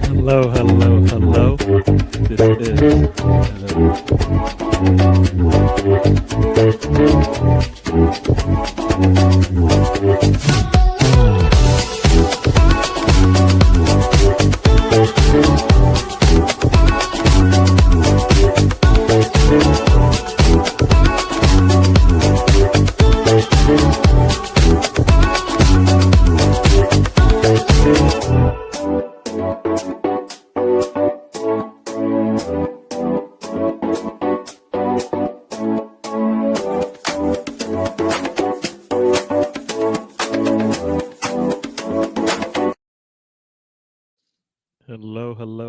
Hello, hello, hello. This is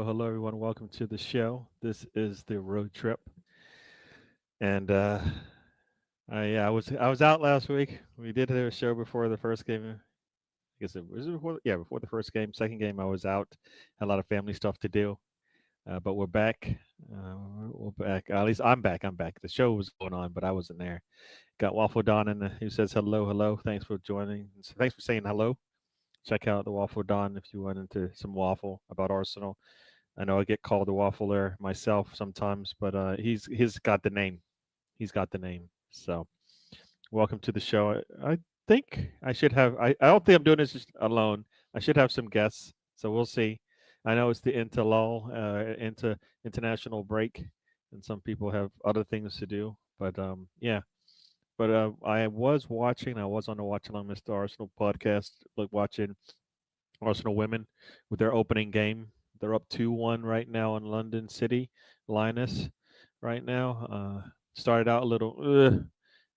hello, everyone. Welcome to the show. This is the road trip, and I was out last week. We did a show before the first game. I guess it was before, yeah, before the first game. Second game, I was out. Had a lot of family stuff to do, but we're back. We're back. At least I'm back. I'm back. The show was going on, but I wasn't there. Got Waffle Don in who says hello, hello. Thanks for joining. Thanks for saying hello. Check out the Waffle Don if you want into some waffle about Arsenal. I know I get called the waffler myself sometimes, but he's got the name. He's got the name. So welcome to the show. I think I should have. I don't think I'm doing this just alone. I should have some guests. So we'll see. I know it's the into international break, and some people have other things to do. But yeah. But I was watching. I was on the Watch Along Mr. Arsenal podcast, like watching Arsenal women with their opening game. They're up 2-1 right now in London City. Linus right now started out a little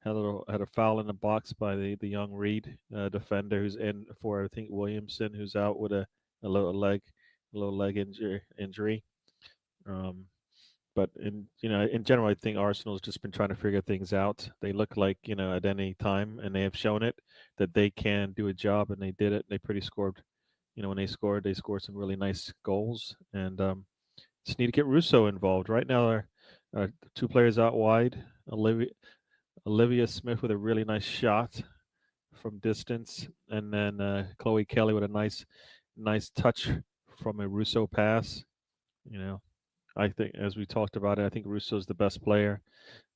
had a foul in the box by the young Reed defender who's in for I think Williamson, who's out with a little leg injury. Um, but in general, I think Arsenal's just been trying to figure things out. They look like at any time, and they have shown it that they can do a job, and they did it. They pretty scored. When they scored some really nice goals, and just need to get Russo involved. Right now, our two players out wide. Olivia Smith with a really nice shot from distance, and then Chloe Kelly with a nice touch from a Russo pass. I think, as we talked about it, I think Russo's the best player.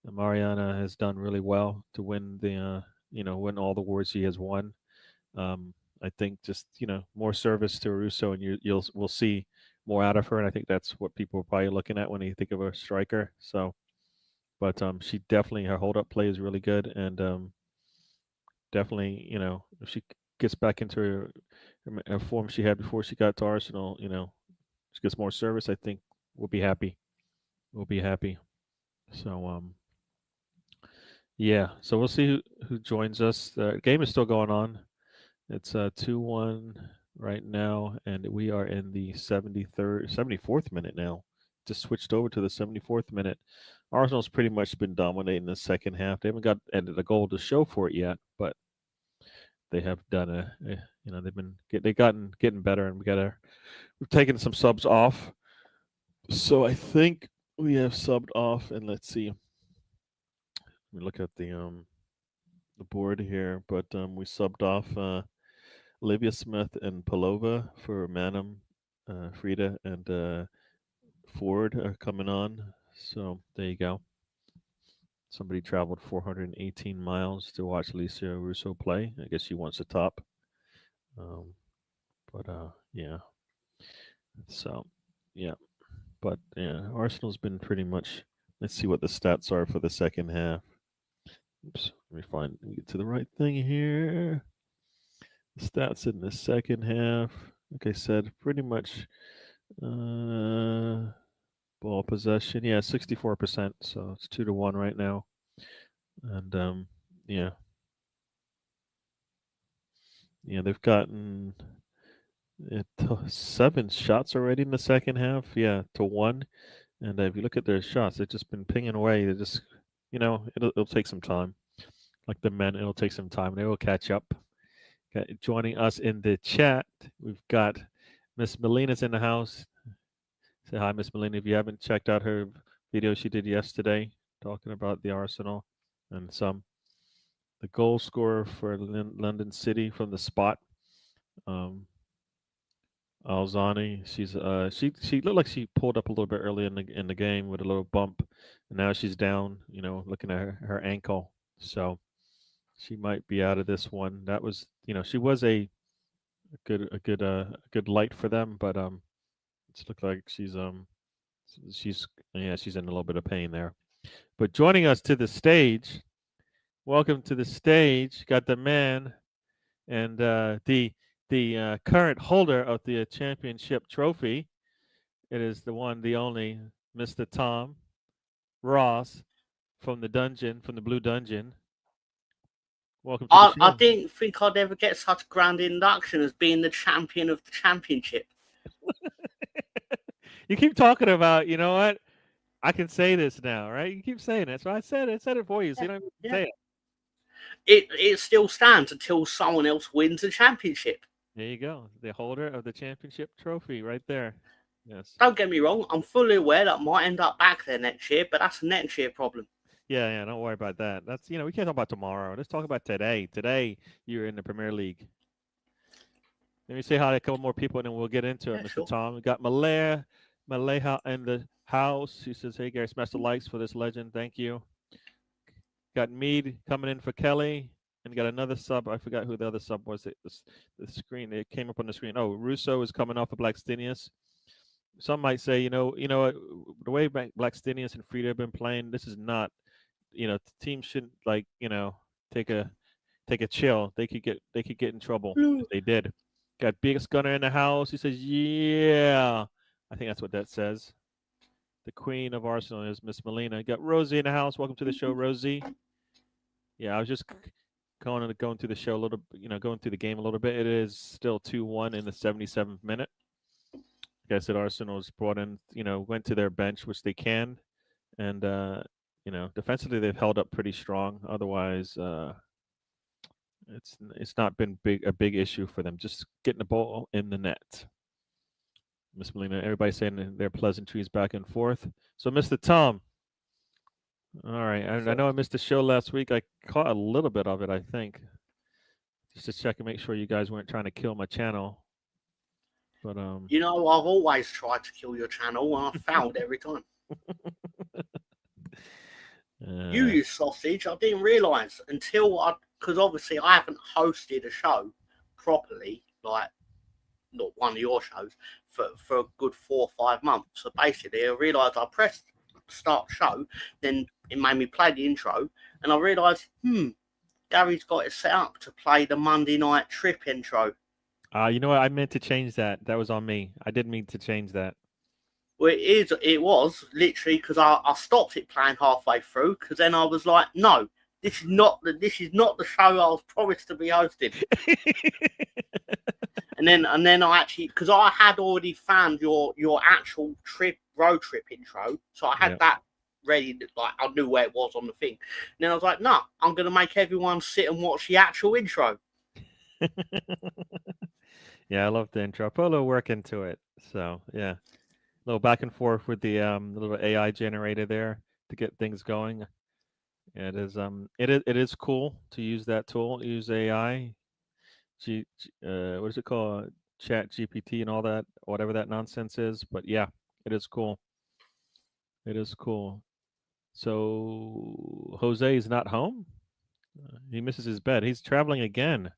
And Mariana has done really well to win win all the awards he has won. I think just more service to Russo, and we'll see more out of her. And I think that's what people are probably looking at when they think of a striker. So, but she definitely her hold up play is really good, and definitely if she gets back into her form she had before she got to Arsenal, she gets more service. I think we'll be happy. We'll be happy. So yeah. So we'll see who joins us. The game is still going on. It's 2-1 right now, and we are in the 74th minute now. Just switched over to the 74th minute. Arsenal's pretty much been dominating the second half. They haven't got a goal to show for it yet, but they have done they've gotten getting better, and we've taken some subs off. So I think we have subbed off, and let's see. Let me look at the board here, but we subbed off Olivia Smith and Palova for Manum, Frida, and Ford are coming on. So there you go. Somebody traveled 418 miles to watch Lisa Russo play. I guess she wants to top. Yeah. So yeah, but yeah, Arsenal's been pretty much. Let's see what the stats are for the second half. Oops, let me get to the right thing here. Stats in the second half, like I said, pretty much ball possession. Yeah, 64%. So it's 2-1 right now. And yeah, they've gotten 7 shots already in the second half. Yeah, to 1. And if you look at their shots, they've just been pinging away. They just, it'll take some time. Like the men, it'll take some time. They will catch up. Joining us in the chat, we've got Miss Melina's in the house. Say hi, Miss Melina. If you haven't checked out her video she did yesterday talking about the Arsenal and some. the goal scorer for London City from the spot. Um, Alzani, she looked like she pulled up a little bit early in the game with a little bump, and now she's down. Looking at her ankle, so she might be out of this one. That was, she was a good light for them, but it's looked like she's yeah, she's in a little bit of pain there. But joining us to the stage, welcome to the stage. Got the man and the current holder of the championship trophy. It is the one, the only, Mr. Tom Ross from the dungeon, from the Blue Dungeon. Welcome to the I show. didn't think I'd ever get such a grand induction as being the champion of the championship. You keep talking about, you know what? I can say this now, right? You keep saying it. So I said it for you. So Yeah, you don't even yeah. say it. It still stands until someone else wins the championship. There you go. The holder of the championship trophy right there. Yes. Don't get me wrong, I'm fully aware that I might end up back there next year, but that's a next year problem. Yeah, yeah. Don't worry about that. That's, we can't talk about tomorrow. Let's talk about today. Today, you're in the Premier League. Let me say hi to a couple more people, and then we'll get into it, Yeah, Mr. sure. Tom. We got Malaya in the house. He says, "Hey, Gary, smash the likes for this legend. Thank you." Got Mead coming in for Kelly, and got another sub. I forgot who the other sub was. The screen, it came up on the screen. Oh, Russo is coming off of Blackstenius. Some might say, the way Blackstenius and Frida have been playing, this is not, the team shouldn't, like, take a chill. They could get in trouble Blue. if they did. Got biggest gunner in the house. He says, "Yeah." I think that's what that says. The queen of Arsenal is Miss Melina. Got Rosie in the house. Welcome to the show, Rosie. Yeah, I was just going through the show a little, going through the game a little bit. It is still 2-1 in the 77th minute. Like I said, Arsenal's brought in, went to their bench, which they can, and defensively they've held up pretty strong. Otherwise, it's not been a big issue for them. Just getting the ball in the net. Miss Melina, everybody saying their pleasantries back and forth. So, Mr. Tom. All right, I know I missed the show last week. I caught a little bit of it, I think, just to check and make sure you guys weren't trying to kill my channel. But You know, I've always tried to kill your channel and I've failed every time. You sausage, I didn't realise because obviously I haven't hosted a show properly, like not one of your shows, for a good 4 or 5 months. So basically, I realised I pressed start show, then it made me play the intro, and I realised, Gary's got it set up to play the Monday night trip intro. you know what? I meant to change that. That was on me. I didn't mean to change that. Well, it was literally because I stopped it playing halfway through because then I was like, no, this is not the show I was promised to be hosting. and then I actually, because I had already found your actual road trip intro, so I had that ready. Like I knew where it was on the thing. And then I was like, no, I'm gonna make everyone sit and watch the actual intro. Yeah, I love the intro. I put a little work into it. So yeah, a little back and forth with the little AI generator there to get things going. It is cool to use that tool. Use AI. What is it called? Chat GPT and all that, whatever that nonsense is. But yeah, it is cool. It is cool. So Jose is not home. He misses his bed. He's traveling again.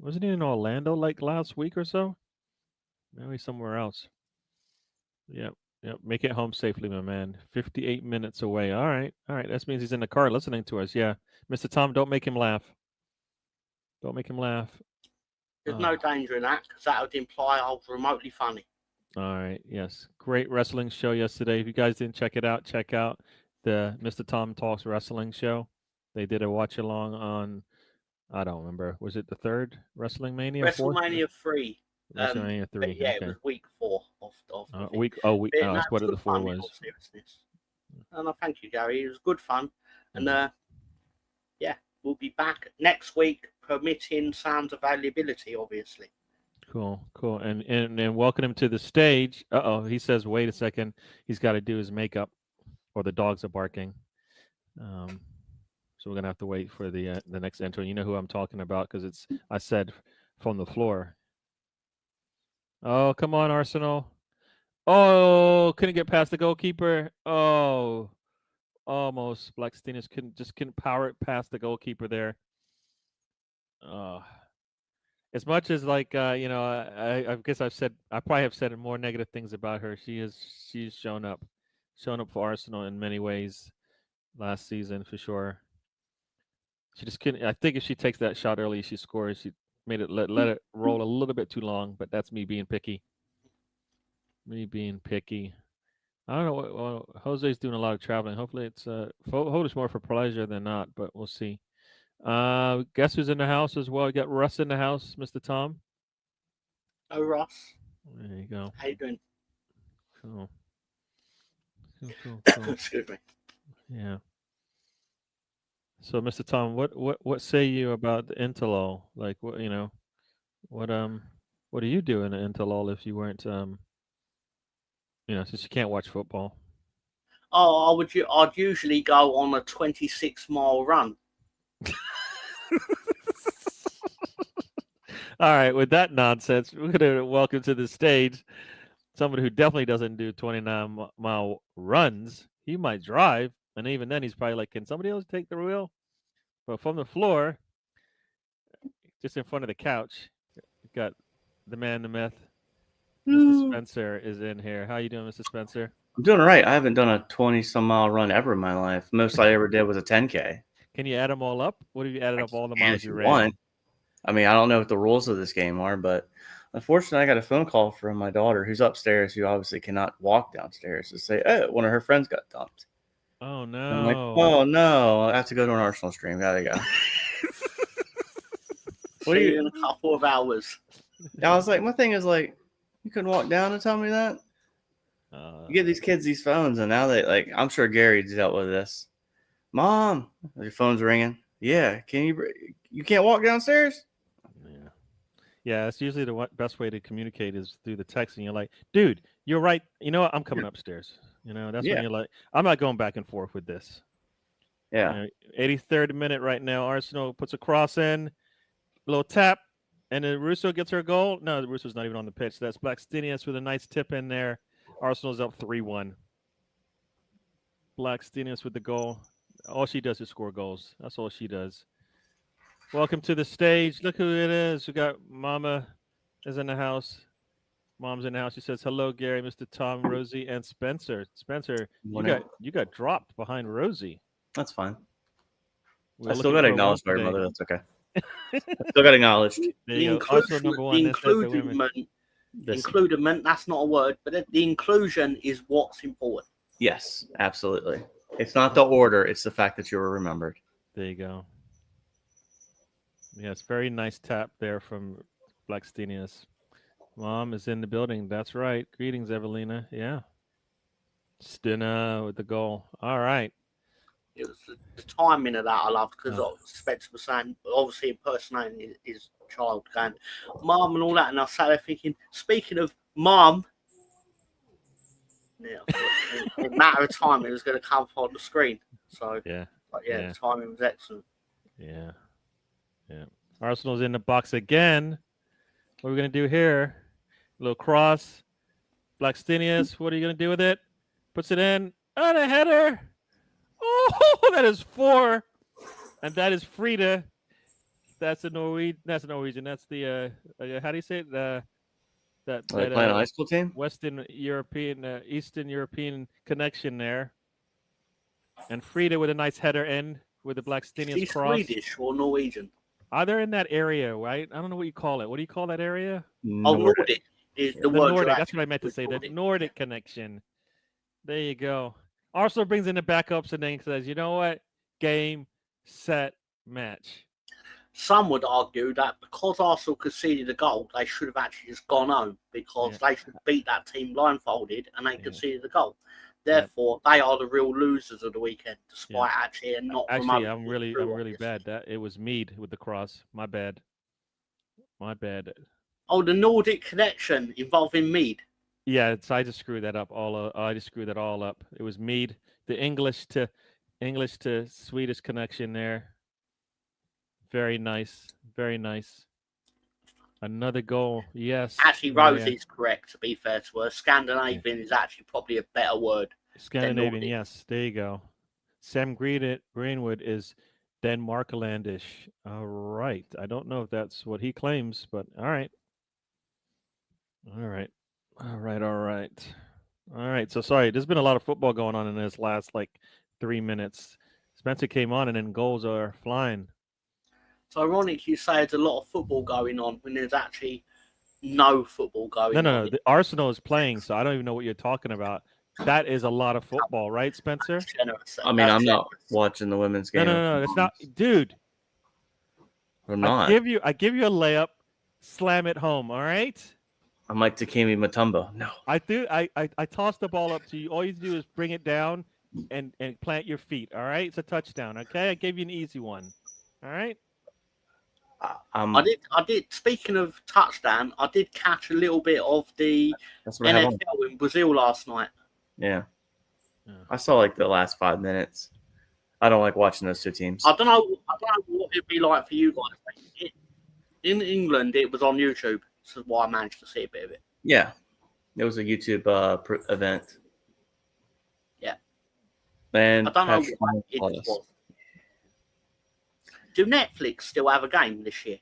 Wasn't he in Orlando like last week or so? Now he's somewhere else. Yep. Yep. Make it home safely, my man. 58 minutes away. All right. All right. That means he's in the car listening to us. Yeah. Mr. Tom, don't make him laugh. Don't make him laugh. There's no danger in that because that would imply I was remotely funny. All right. Yes. Great wrestling show yesterday. If you guys didn't check it out, check out the Mr. Tom Talks Wrestling show. They did a watch along on, I don't remember. Was it the third Wrestling Mania? WrestleMania 3. WrestleMania 3. Yeah, Okay. it was week 4 of the thing. Week. That's what the 4 was. Seriousness. And I thank you, Gary. It was good fun. And yeah, we'll be back next week, permitting Sam's availability, obviously. Cool. And welcome him to the stage. He says, wait a second. He's got to do his makeup, or the dogs are barking. So we're gonna have to wait for the next entry. You know who I'm talking about because it's I said from the floor. Oh, come on, Arsenal. Oh, couldn't get past the goalkeeper. Oh, almost. Blackstenius couldn't power it past the goalkeeper there. Uh, as much as like I guess I probably have said more negative things about her. She's shown up for Arsenal in many ways last season for sure. She just couldn't. I think if she takes that shot early, she scores. She made it let it roll a little bit too long, but that's me being picky. Me being picky. I don't know. Well, Jose's doing a lot of traveling. Hopefully, it's hope it's more for pleasure than not, but we'll see. Guess who's in the house as well? You got Russ in the house, Mr. Tom. Oh, Ross. There you go. How you doing? Cool. Cool. Excuse me. Yeah. So, Mr. Tom, what say you about the interlull? Like, what are you doing in interlull if you weren't since you can't watch football? Oh, I'd usually go on a 26-mile run. All right, with that nonsense, we're gonna welcome to the stage somebody who definitely doesn't do 29-mile runs. He might drive, and even then, he's probably like, "Can somebody else take the wheel?" But from the floor, just in front of the couch, we've got the man, the myth, Mr. Spencer is in here. How you doing, Mr. Spencer? I'm doing all right. I haven't done a 20-some-mile run ever in my life. Most I ever did was a 10K. Can you add them all up? What have you added up all the And miles if you you ran? want, I mean, I don't know what the rules of this game are, but unfortunately, I got a phone call from my daughter who's upstairs, who obviously cannot walk downstairs, to say, "Oh, one of her friends got dumped." Oh no! I'm like, "Oh no, I have to go to an Arsenal stream. Gotta go." See you in a couple of hours. I was like, my thing is like, you couldn't walk down and tell me that. You get these kids these phones, and now they like. I'm sure Gary's dealt with this. Mom, your phone's ringing. Yeah, you can't walk downstairs? Yeah. That's usually the best way to communicate is through the text, and you're like, "Dude, you're right. You know what? I'm coming upstairs." That's when you're like, "I'm not going back and forth with this." Yeah. 83rd minute right now. Arsenal puts a cross in, little tap, and then Russo gets her goal. No, Russo's not even on the pitch. That's Blackstenius with a nice tip in there. Arsenal's up 3-1. Blackstenius with the goal. All she does is score goals. That's all she does. Welcome to the stage. Look who it is. We got Mama is in the house. Mom's in the house. She says, "Hello, Gary, Mr. Tom, Rosie, and Spencer." Spencer, you got dropped behind Rosie. That's fine. I still got acknowledged by her mother. That's okay. I still got acknowledged. The includement, that's not a word, but the inclusion is what's important. Yes, absolutely. It's not the order, it's the fact that you were remembered. There you go. Yes, very nice tap there from Blackstenius. Mom is in the building. That's right. Greetings, Evelina. Yeah. Stina with the goal. All right. It was the timing of that I loved because Spencer was saying, obviously impersonating his child, going, "Mom," and all that. And I sat there thinking, speaking of Mom, in a matter of time, it was going to come up on the screen. So, the timing was excellent. Yeah. Arsenal's in the box again. What are we going to do here? A little cross. Blackstenius, what are you going to do with it? Puts it in. And a header. Oh, that is 4. And that is Frida. That's a Norwegian. That's the, how do you say it? That playing a high school team? Western European, Eastern European connection there. And Frida with a nice header in with the Blackstenius cross. Swedish or Norwegian? They're in that area, right? I don't know what you call it. What do you call that area? Nordic is the word. Nordic. That's what I meant to say. The Nordic connection. There you go. Arsenal brings in the backups and then says, "You know what? Game, set, match." Some would argue that because Arsenal conceded a goal, they should have actually just gone home because they should beat that team blindfolded and they conceded a goal. Therefore, they are the real losers of the weekend, despite actually not. Actually, I'm really bad. That it was Mead with the cross. My bad. Oh, the Nordic connection involving Mead. Yeah, I just screwed that up. I just screwed that all up. It was Mead, the English to English to Swedish connection there. Very nice. Very nice. Another goal. Yes. Actually, Oh, yeah. Rosie's correct, to be fair to her. Scandinavian is actually probably a better word. Scandinavian, Nordic. yes. There you go. Sam Greenwood is Denmarklandish. All right. I don't know if that's what he claims, but all right. All right. All right. All right. All right. So sorry, there's been a lot of football going on in this last like 3 minutes. Spencer came on and then goals are flying. It's ironic you say there's a lot of football going on when there's actually no football going on. No. The Arsenal is playing, so I don't even know what you're talking about. That is a lot of football, right, Spencer? I mean, I'm not watching the women's game. No. It's not, dude. I'm not. I give you a layup, slam it home. All right. I'm like Takemi Mutombo. No. I toss the ball up to you. All you do is bring it down and plant your feet. All right. It's a touchdown. Okay. I gave you an easy one. All right. I did. Speaking of touchdown, I did catch a little bit of the NFL in Brazil last night. Yeah. I saw like the last 5 minutes. I don't like watching those two teams. I don't know what it'd be like for you guys. In England, it was on YouTube. This is why I managed to see a bit of it. Yeah. It was a YouTube event. Yeah. And I don't know what it was. Do Netflix still have a game this year?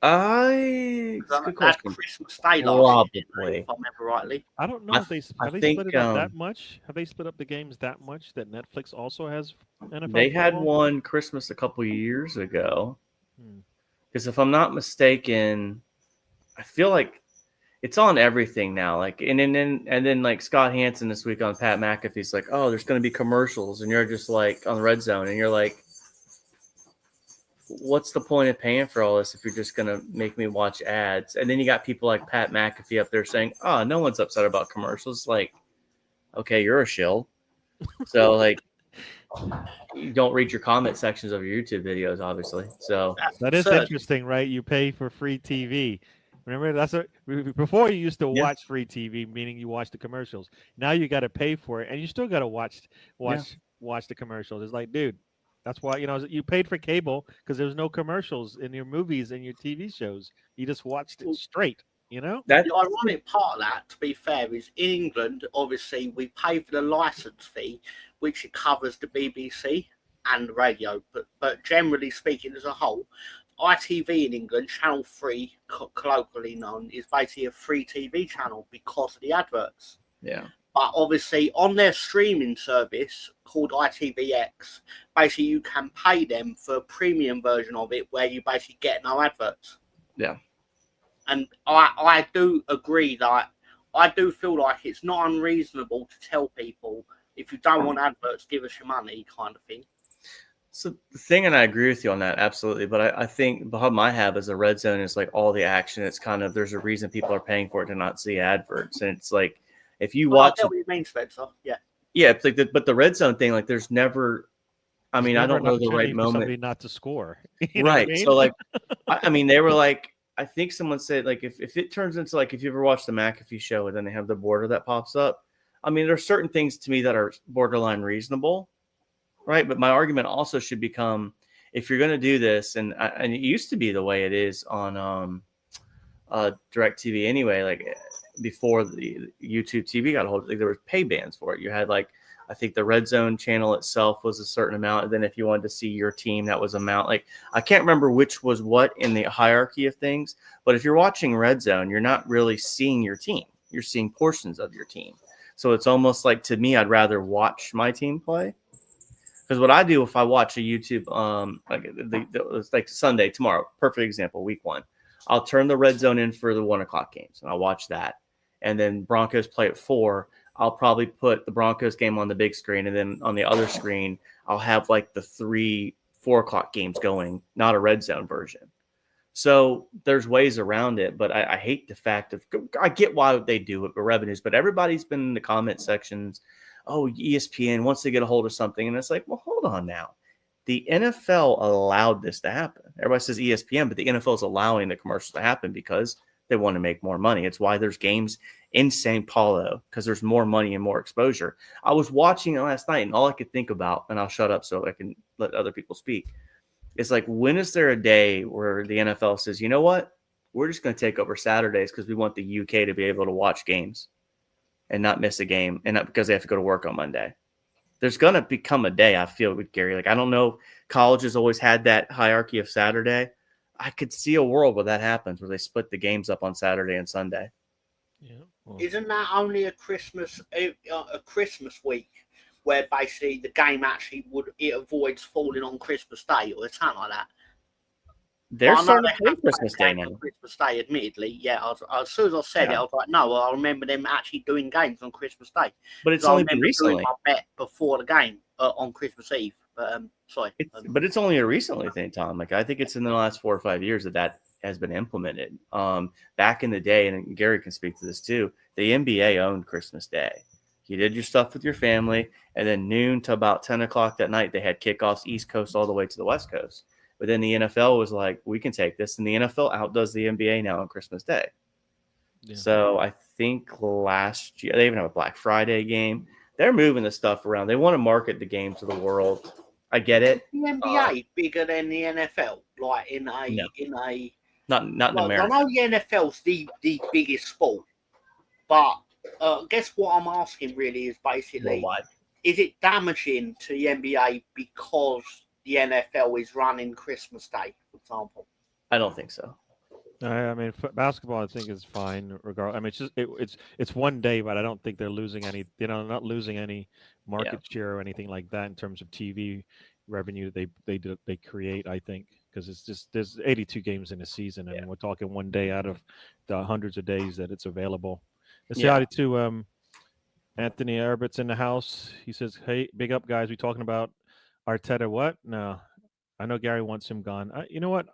Good question. Christmas Day last year, Probably. if I remember rightly. I don't know if they split it up that much. Have they split up the games that much that Netflix also has NFL? They had one Christmas a couple years ago. Because if I'm not mistaken, I feel like it's on everything now. Like and then like Scott Hansen this week on Pat McAfee's like, oh, there's going to be commercials, and you're just like on the Red Zone, and you're like, what's the point of paying for all this if you're just going to make me watch ads? And then you got people like Pat McAfee up there saying, oh, no one's upset about commercials. Like, okay, you're a shill. So, like, you don't read your comment sections of your YouTube videos, obviously. So that is interesting, right? You pay for free TV. Remember, that's before you used to watch free TV, meaning you watch the commercials. Now you got to pay for it, and you still got to watch the commercials. It's like, dude, that's why you paid for cable because there's no commercials in your movies and your TV shows. You just watched it straight. The ironic part of that, to be fair, is in England, obviously, we pay for the license fee, which it covers the BBC and the radio. But generally speaking, as a whole, ITV in England, Channel 3, colloquially known, is basically a free TV channel because of the adverts. Yeah. But obviously, on their streaming service called ITVX, basically you can pay them for a premium version of it where you basically get no adverts. Yeah. And I do agree that I do feel like it's not unreasonable to tell people, if you don't want adverts, give us your money kind of thing. So the thing, and I agree with you on that, absolutely. But I think the problem I have as a Red Zone is like all the action. It's kind of, there's a reason people are paying for it to not see adverts. And it's like, if you watch, I get what you mean, Spencer. Yeah. Yeah. It's like but the Red Zone thing, like there's never, I mean, I don't know the right moment. Somebody not to score. Right. So like, I mean, they were like, I think someone said like, if it turns into like, if you ever watch the McAfee show and then they have the border that pops up, I mean, there's certain things to me that are borderline reasonable. Right. But my argument also should become, if you're going to do this, and it used to be the way it is on DirecTV anyway, like before the YouTube TV got a hold of it, there were pay bands for it. You had like, I think the Red Zone channel itself was a certain amount. And then if you wanted to see your team, that was amount. Like, I can't remember which was what in the hierarchy of things. But if you're watching Red Zone, you're not really seeing your team. You're seeing portions of your team. So it's almost like, to me, I'd rather watch my team play. Because what I do if I watch a YouTube, like Sunday, tomorrow, perfect example, week 1, I'll turn the Red Zone in for the 1 o'clock games and I'll watch that. And then Broncos play at 4. I'll probably put the Broncos game on the big screen. And then on the other screen, I'll have like the 3, 4 o'clock games going, not a Red Zone version. So there's ways around it, but I hate the fact of, I get why they do it for revenues, but everybody's been in the comment sections. Oh, ESPN, once they get a hold of something. And it's like, well, hold on now. The NFL allowed this to happen. Everybody says ESPN, but the NFL is allowing the commercials to happen because They want to make more money. It's why there's games in St. Paulo, because there's more money and more exposure. I was watching it last night, and all I could think about, and I'll shut up so I can let other people speak, it's like, when is there a day where the NFL says, you know what? We're just going to take over Saturdays because we want the UK to be able to watch games and not miss a game, and not because they have to go to work on Monday. There's going to become a day, I feel, with Gary. Like, I don't know, college has always had that hierarchy of Saturday. I could see a world where that happens, where they split the games up on Saturday and Sunday. Yeah. Well, Isn't that only a Christmas week where basically the game actually avoids falling on Christmas Day or something like that? They're Well, starting to play Christmas Day now. Christmas Day, admittedly, yeah. As soon as I said it, I was like, no, I remember them actually doing games on Christmas Day. But it's only been recently. Doing my bet before the game on Christmas Eve. But sorry. But it's only a recently thing, Tom. Like, I think it's in the last 4 or 5 years that has been implemented. Back in the day, and Gary can speak to this too, the NBA owned Christmas Day. You did your stuff with your family, and then noon to about 10 o'clock that night, they had kickoffs East Coast all the way to the West Coast. But then the NFL was like, we can take this. And the NFL outdoes the NBA now on Christmas Day. Yeah. So I think last year, they even have a Black Friday game. They're moving the stuff around. They want to market the game to the world. I get it. The NBA bigger than the NFL, like not in America. I know the NFL's the biggest sport, but I guess what I'm asking really is basically, is it damaging to the NBA because the NFL is running Christmas Day, for example? I don't think so. I mean, basketball, I think, is fine. Regardless, I mean, it's one day, but I don't think they're losing any. Not losing any market share or anything like that in terms of TV revenue they create. I think because it's just there's 82 games in a season, and we're talking one day out of the hundreds of days that it's available. Let's say hi to Anthony Herbert's in the house. He says, "Hey, big up, guys. We talking about Arteta? What? No, I know Gary wants him gone. You know what?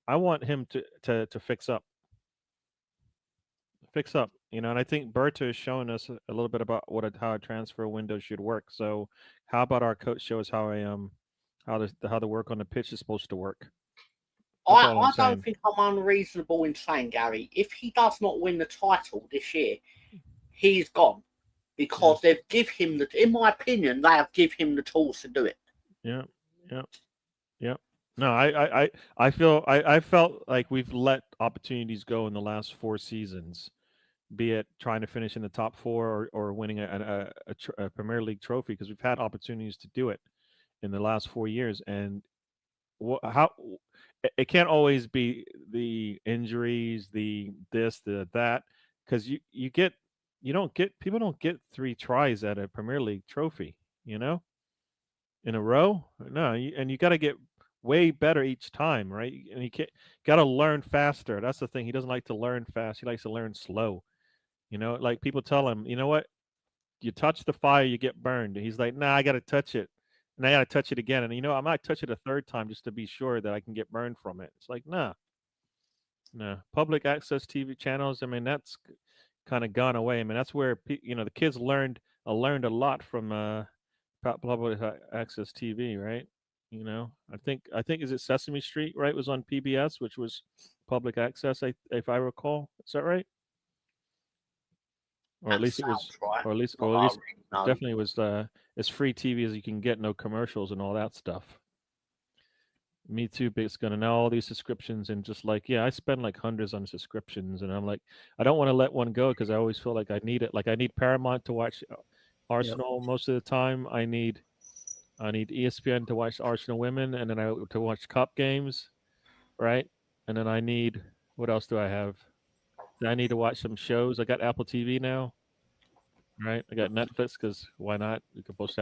I want him to fix up. And I think Berta is showing us a little bit about how a transfer window should work. So, how about our coach show us how the work on the pitch is supposed to work? I don't think I'm unreasonable in saying, Gary, if he does not win the title this year, he's gone because they've give him in my opinion, they have give him the tools to do it. Yeah. No, I felt like we've let opportunities go in the last 4 seasons, be it trying to finish in the top 4 or winning a Premier League trophy, because we've had opportunities to do it in the last 4 years, and how it can't always be the injuries, the this, the that, because people don't get 3 tries at a Premier League trophy, in a row. No, and you got to get way better each time, right? And you got to learn faster. That's the thing. He doesn't like to learn fast. He likes to learn slow. Like people tell him, you know what? You touch the fire, you get burned. And he's like, nah, I got to touch it. And I got to touch it again. And I might touch it a 3rd time just to be sure that I can get burned from it. It's like, nah. Public access TV channels, I mean, that's kind of gone away. I mean, that's where, the kids learned a lot from public access TV, right? I think is it Sesame Street, right? Was on PBS, which was public access, if I recall. Is that right? Or at least it was, or at least definitely it was as free TV as you can get, no commercials and all that stuff. Me too, Big's gonna know all these subscriptions, and just like, I spend like hundreds on subscriptions, and I'm like, I don't want to let one go because I always feel like I need it. Like I need Paramount to watch Arsenal most of the time. I need ESPN to watch Arsenal women, and then to watch cup games, right? And then I need, what else do I have? I need to watch some shows. I got Apple TV now, right? I got Netflix because why not? You're supposed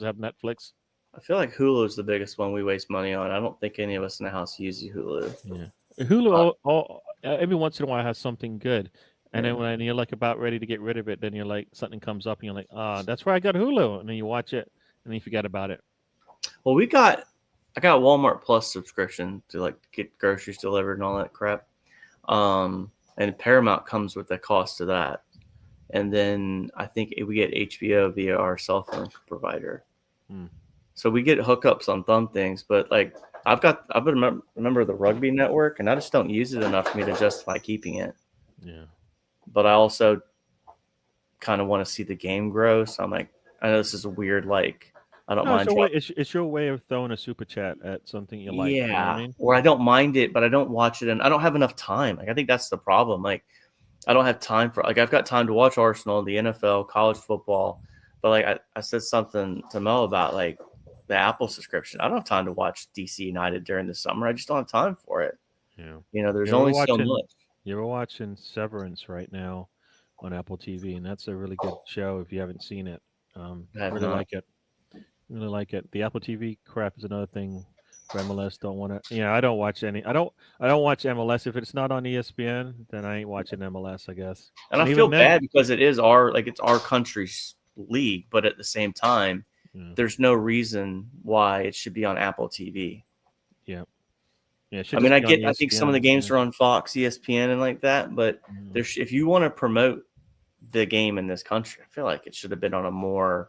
to have Netflix. I feel like Hulu is the biggest one we waste money on. I don't think any of us in the house use Hulu. Yeah, Hulu every once in a while has something good, and then when you're like about ready to get rid of it, then you're like something comes up and you're like, that's where I got Hulu, and then you watch it and then you forget about it. Well, I got Walmart Plus subscription to like get groceries delivered and all that crap. And Paramount comes with the cost of that. And then I think we get HBO via our cell phone provider. So we get hookups on thumb things, but like I've been a member of the Rugby Network, and I just don't use it enough for me to justify keeping it. Yeah. But I also kind of want to see the game grow. So I'm like, I know this is a weird, like, I don't No, mind. it's your way of throwing a super chat at something you like. You know what I mean? Or I don't mind it, but I don't watch it, and I don't have enough time. Like, I think that's the problem. Like, I don't have time for, like, I've got time to watch Arsenal, the NFL, college football, but like I said something to Mo about like the Apple subscription. I don't have time to watch DC United during the summer. I just don't have time for it. Yeah. You know, there's Yeah, we're only so watching. much. Yeah, we're watching Severance right now on Apple TV, and that's a really good show if you haven't seen it. I have Really not. like it. Really like it. The Apple TV crap is another thing for MLS. Don't want to. Yeah, I don't watch any. I don't watch MLS if it's not on ESPN. Then I ain't watching MLS. I guess. And I even feel then, bad because it is it's our country's league, but at the same time, yeah, there's no reason why it should be on Apple TV. yeah. It I should mean, just be on I think some of the ESPN. games Yeah. are on Fox, ESPN, and like that, but Mm. if you want to promote the game in this country, I feel like it should have been on a more.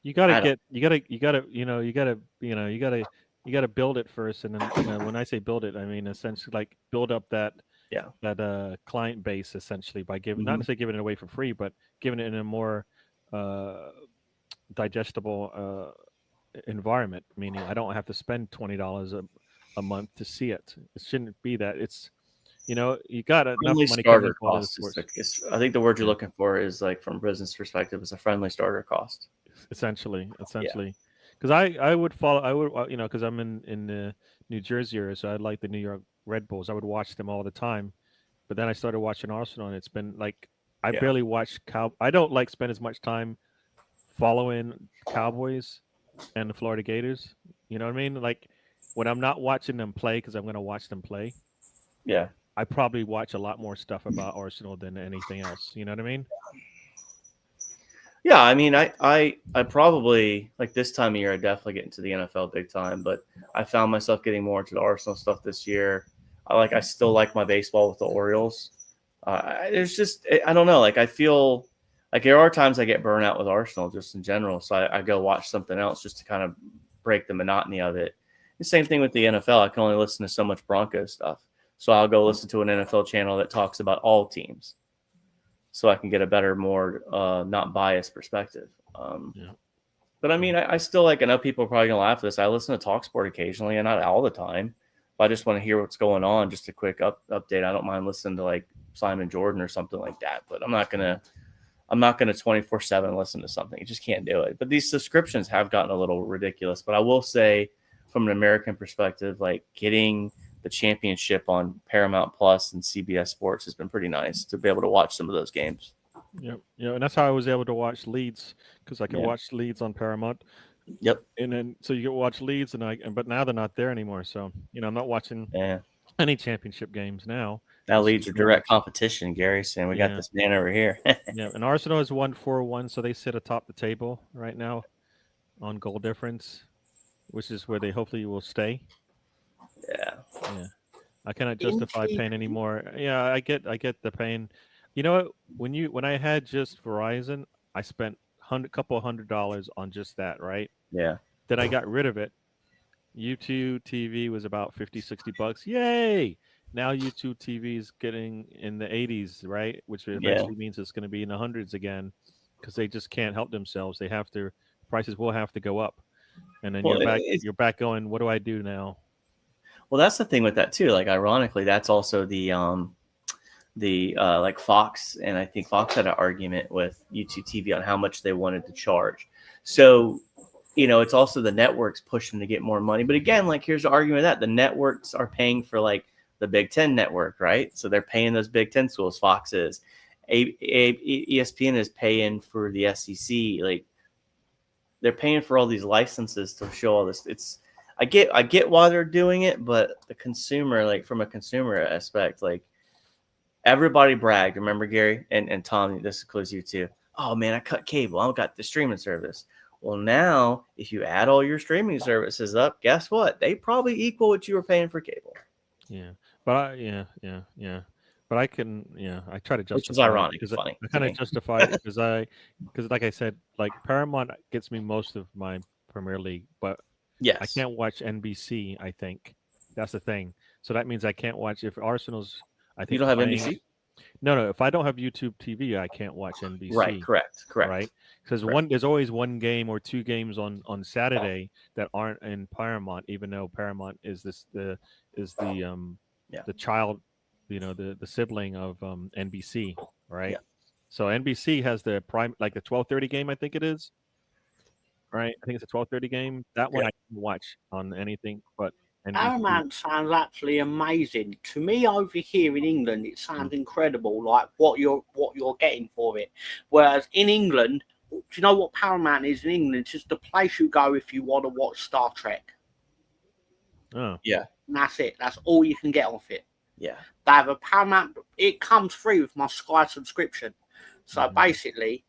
You gotta I don't- get. You gotta. You gotta. You gotta. You gotta build it first, and then when I say build it, I mean essentially like build up that Yeah. client base essentially by giving not Mhm. necessarily giving it away for free, but giving it in a more uh, digestible environment. Meaning, I don't have to spend $20 a month to see it. It shouldn't be that. It's you got enough Friendly money coming in starter for the cost sports. I think the word you're Yeah. looking for is like from business perspective is a friendly starter cost. Essentially, Yeah. because I would follow. I would because I'm in New Jersey area, so I like the New York Red Bulls. I would watch them all the time. But then I started watching Arsenal, and it's been like I Yeah. barely watch Cow. I don't like spend as much time following Cowboys and the Florida Gators. You know what I mean? Like when I'm not watching them play because I'm going to watch them play, Yeah. I probably watch a lot more stuff about Arsenal than anything else. You know what I mean? Yeah, I mean, I probably like this time of year. I definitely get into the NFL big time, but I found myself getting more into the Arsenal stuff this year. I still like my baseball with the Orioles. There's just I don't know. Like I feel like there are times I get burnt out with Arsenal just in general, so I go watch something else just to kind of break the monotony of it. The same thing with the NFL. I can only listen to so much Broncos stuff, so I'll go listen to an NFL channel that talks about all teams so I can get a better, more not biased perspective. Yeah. But I mean, I still like. I know people are probably gonna laugh at this. I listen to TalkSport occasionally, and not all the time. If I just want to hear what's going on, just a quick update. I don't mind listening to like Simon Jordan or something like that. But I'm not gonna 24/7 listen to something. You just can't do it. But these subscriptions have gotten a little ridiculous. But I will say, from an American perspective, like getting the championship on Paramount Plus and CBS Sports has been pretty nice to be able to watch some of those games. Yep. Yeah, and that's how I was able to watch Leeds because I could Yeah. watch Leeds on Paramount. Yep. And then so you can watch Leeds, but now they're not there anymore. So I'm not watching Yeah. any championship games now. Now It's Leeds just are pretty much- direct competition, Gary, saying we Yeah. got this man over here. Yeah, and Arsenal has won 4-1, so they sit atop the table right now on goal difference, which is where they hopefully will stay. Yeah. Yeah, I cannot justify paying anymore. Yeah, I get the pain. You know what? When I had just Verizon, I spent couple $100 on just that, right? Yeah. Then I got rid of it. YouTube TV was about 50, $60. Yay! Now YouTube TV is getting in the 80s, right? Which eventually means it's going to be in the hundreds again because they just can't help themselves. They have to prices will have to go up, and then you're back going. What do I do now? Well, that's the thing with that too. Like, ironically, that's also the like Fox, and I think Fox had an argument with YouTube TV on how much they wanted to charge. So, it's also the networks pushing to get more money. But again, like here's the argument that the networks are paying for like the Big Ten network, right? So they're paying those Big Ten schools. Fox is, ESPN is paying for the SEC. Like they're paying for all these licenses to show all this. I get why they're doing it, but the consumer, like from a consumer aspect, like everybody bragged. Remember, Gary and Tom, this includes you too. Oh man, I cut cable. I got the streaming service. Well, now if you add all your streaming services up, guess what? They probably equal what you were paying for cable. Yeah, but but I can, I try to justify Which is ironic, because funny. I kind of justify it because like I said, like Paramount gets me most of my Premier League, but Yes. I can't watch NBC. I think that's the thing. So that means I can't watch if Arsenal's. I think You don't have playing, NBC? No. If I don't have YouTube TV, I can't watch NBC. Right. Correct. Right? Because there's always one game or two games on Saturday that aren't in Paramount, even though Paramount is the child, the sibling of NBC, right? Yeah. So NBC has the prime, like the 12:30 game, I think it is. Right? I think it's a 12:30 game. That one I can watch on anything but NBC. Paramount sounds actually amazing. To me, over here in England, it sounds incredible, like what you're getting for it. Whereas in England, do you know what Paramount is in England? It's just the place you go if you want to watch Star Trek. Oh. Yeah. And that's it. That's all you can get off it. Yeah. They have a Paramount. It comes free with my Sky subscription. So basically,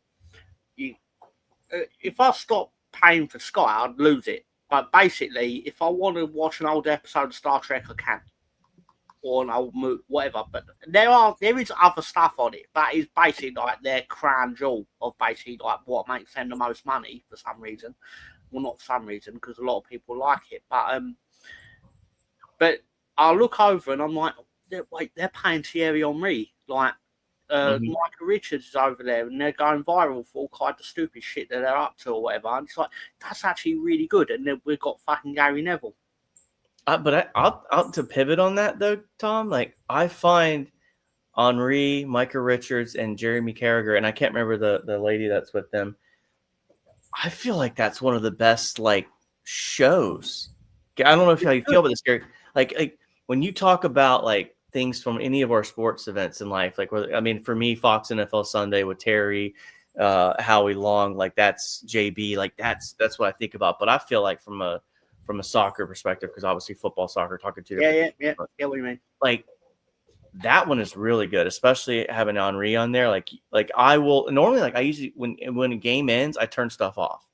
if I stop paying for Sky, I'd lose it. But basically, if I want to watch an old episode of Star Trek, I can, or an old movie, whatever. But there is other stuff on it. That is basically like their crown jewel of basically like what makes them the most money for some reason. Well, not for some reason, because a lot of people like it. But I look over and I'm like, wait, they're paying Thierry Henry, like. Michael Richards is over there and they're going viral for all kinds of stupid shit that they're up to or whatever. And it's like, that's actually really good. And then we've got fucking Gary Neville. But I'll to pivot on that though, Tom, like I find Henri, Michael Richards, and Jeremy Carragher, and I can't remember the lady that's with them. I feel like that's one of the best like shows. I don't know how you feel about this, Gary. Like when you talk about like things from any of our sports events in life, like I mean, for me, Fox NFL Sunday with Terry, Howie Long, like that's JB, like that's what I think about. But I feel like from a soccer perspective, because obviously football, soccer, talking to yeah, what you mean? Like that one is really good, especially having Henri on there. Like I will normally I usually when a game ends, I turn stuff off.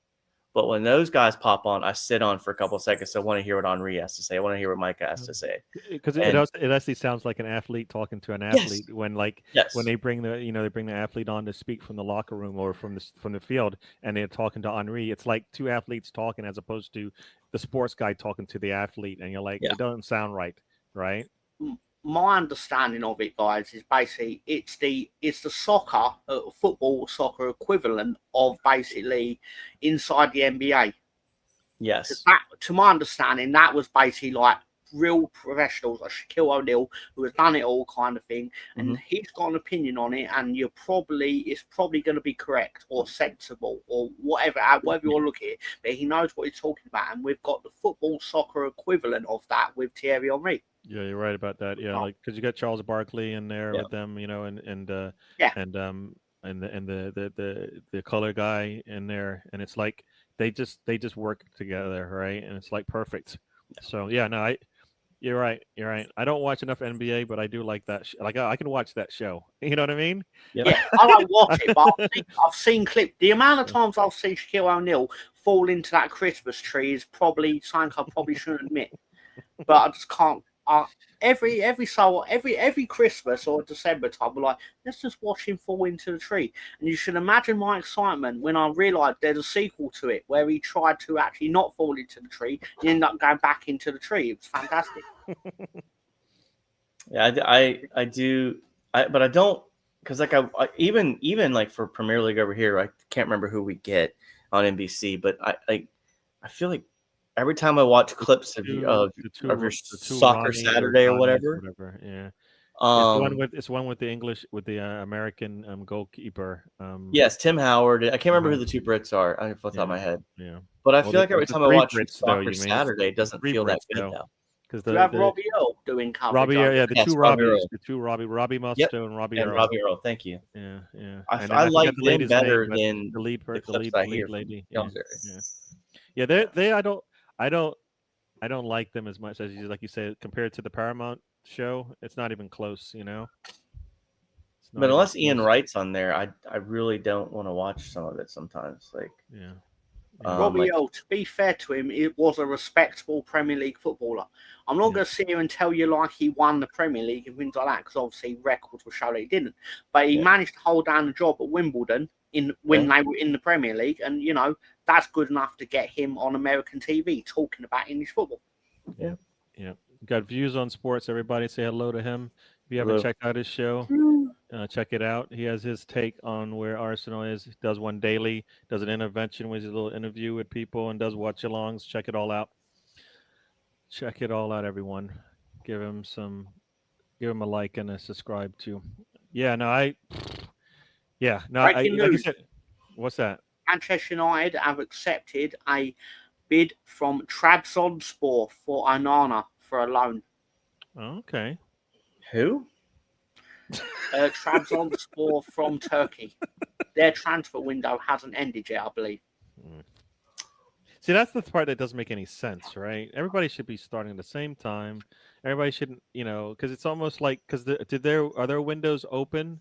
But when those guys pop on, I sit on for a couple of seconds. I want to hear what Henri has to say. I want to hear what Micah has to say. Because it actually sounds like an athlete talking to an athlete when they bring the athlete on to speak from the locker room or from the field, and they're talking to Henri. It's like two athletes talking as opposed to the sports guy talking to the athlete, and you're like, it doesn't sound right, right? My understanding of it, guys, is basically it's the soccer, football soccer equivalent of basically inside the NBA. Yes. To my understanding, that was basically like real professionals like Shaquille O'Neal, who has done it all kind of thing, and he's got an opinion on it, and it's probably going to be correct or sensible or whatever you want to look at it, but he knows what he's talking about, and we've got the football soccer equivalent of that with Thierry Henry. Yeah, you're right about that. Yeah, like because you got Charles Barkley in there with them, and the color guy in there, and it's like they just work together, right? And it's like perfect. So yeah, no, you're right. I don't watch enough NBA, but I do like that. I can watch that show. You know what I mean? Yep. Yeah, I don't watch it, but I've seen clips. The amount of times I've seen Shaquille O'Neal fall into that Christmas tree is probably something I probably shouldn't admit, but I just can't. Every Christmas or December time, we're like, let's just watch him fall into the tree. And you should imagine my excitement when I realised there's a sequel to it where he tried to actually not fall into the tree and end up going back into the tree. It was fantastic. Yeah, I do, but I don't, because like I even like for Premier League over here, I can't remember who we get on NBC, but I feel like every time I watch clips of your Soccer Saturday or whatever, yeah, it's one with the English with the American goalkeeper. Yes, Tim Howard. I can't remember who the two Brits are. I off the top of my head. Yeah, but I feel like every time I watch Soccer Saturday, Saturday, it doesn't feel that good though. Because you have Robbie Earl doing coverage. Robbie, Robbie Musto and Robbie Earl. Robbie Earl, thank you. Yeah. I like them better than the lead lady. Yeah, I don't like them as much as you said compared to the Paramount show. It's not even close, you know. But unless Ian Wright's on there, I really don't want to watch some of it sometimes. Like Robbie Earl, to be fair to him, it was a respectable Premier League footballer. I'm not going to sit here and tell you like he won the Premier League and things like that, because obviously records will show that he didn't. But he managed to hold down the job at Wimbledon when they were in the Premier League, and that's good enough to get him on American TV talking about English football. Yeah. Got Views on Sports. Everybody say hello to him. If you haven't checked out his show, check it out. He has his take on where Arsenal is. He does one daily, does an intervention with his little interview with people, and does watch-alongs. Check it all out. Check it all out, everyone. Give him a like and a subscribe too. Yeah, no, like I said, what's that? Manchester United have accepted a bid from Trabzonspor for Onana for a loan. Okay. Who? Trabzonspor from Turkey. Their transfer window hasn't ended yet, I believe. See, that's the part that doesn't make any sense, right? Everybody should be starting at the same time. Everybody shouldn't, because it's almost like are their windows open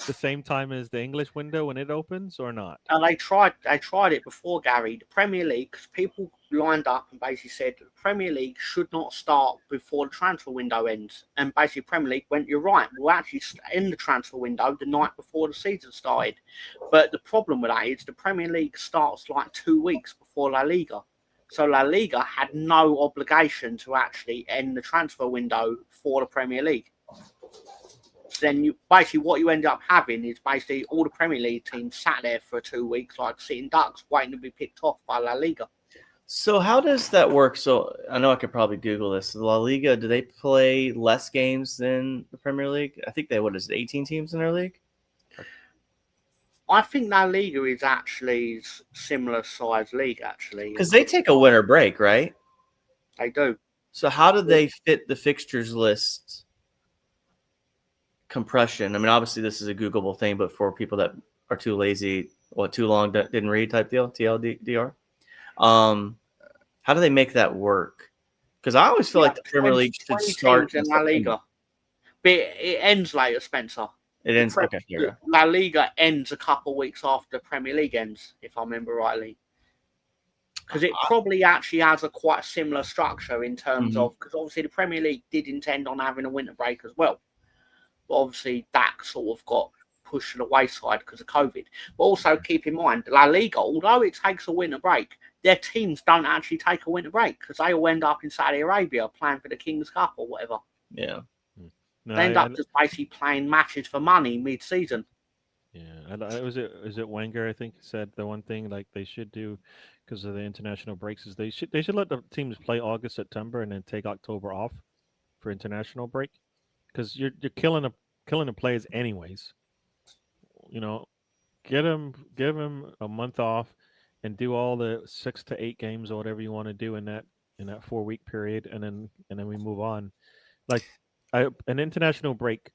the same time as the English window when it opens or not? And they tried it before, Gary. The Premier League, because people lined up and basically said the Premier League should not start before the transfer window ends. And basically, Premier League went, you're right, we'll actually end the transfer window the night before the season started. But the problem with that is the Premier League starts like 2 weeks before La Liga. So La Liga had no obligation to actually end the transfer window for the Premier League. So then what you end up having is basically all the Premier League teams sat there for 2 weeks like sitting ducks waiting to be picked off by La Liga. So how does that work? So I know I could probably Google this. La Liga, do they play less games than the Premier League? I think 18 teams in their league? I think La Liga is actually similar size league, actually. Because they take a winter break, right? They do. So how do they fit the fixtures list compression? I mean, obviously this is a Googleable thing, but for people that are too lazy, too long, didn't read type deal, TLDR. How do they make that work? Because I always feel like the Premier League should start in La Liga. But it ends later, Spencer. It ends. Okay. La Liga ends a couple of weeks after the Premier League ends, if I remember rightly. Because it probably actually has quite a similar structure in terms of, because obviously the Premier League did intend on having a winter break as well. But obviously that sort of got pushed to the wayside because of COVID. But also keep in mind, La Liga, although it takes a winter break, their teams don't actually take a winter break because they all end up in Saudi Arabia playing for the King's Cup or whatever. Yeah. No, they end up just basically playing matches for money mid-season. Yeah, was it Wenger? I think said the one thing like they should do because of the international breaks is they should let the teams play August, September, and then take October off for international break because you're killing the players anyways. Give them a month off and do all the 6 to 8 games or whatever you want to do in that 4-week period, and then we move on. Like an international break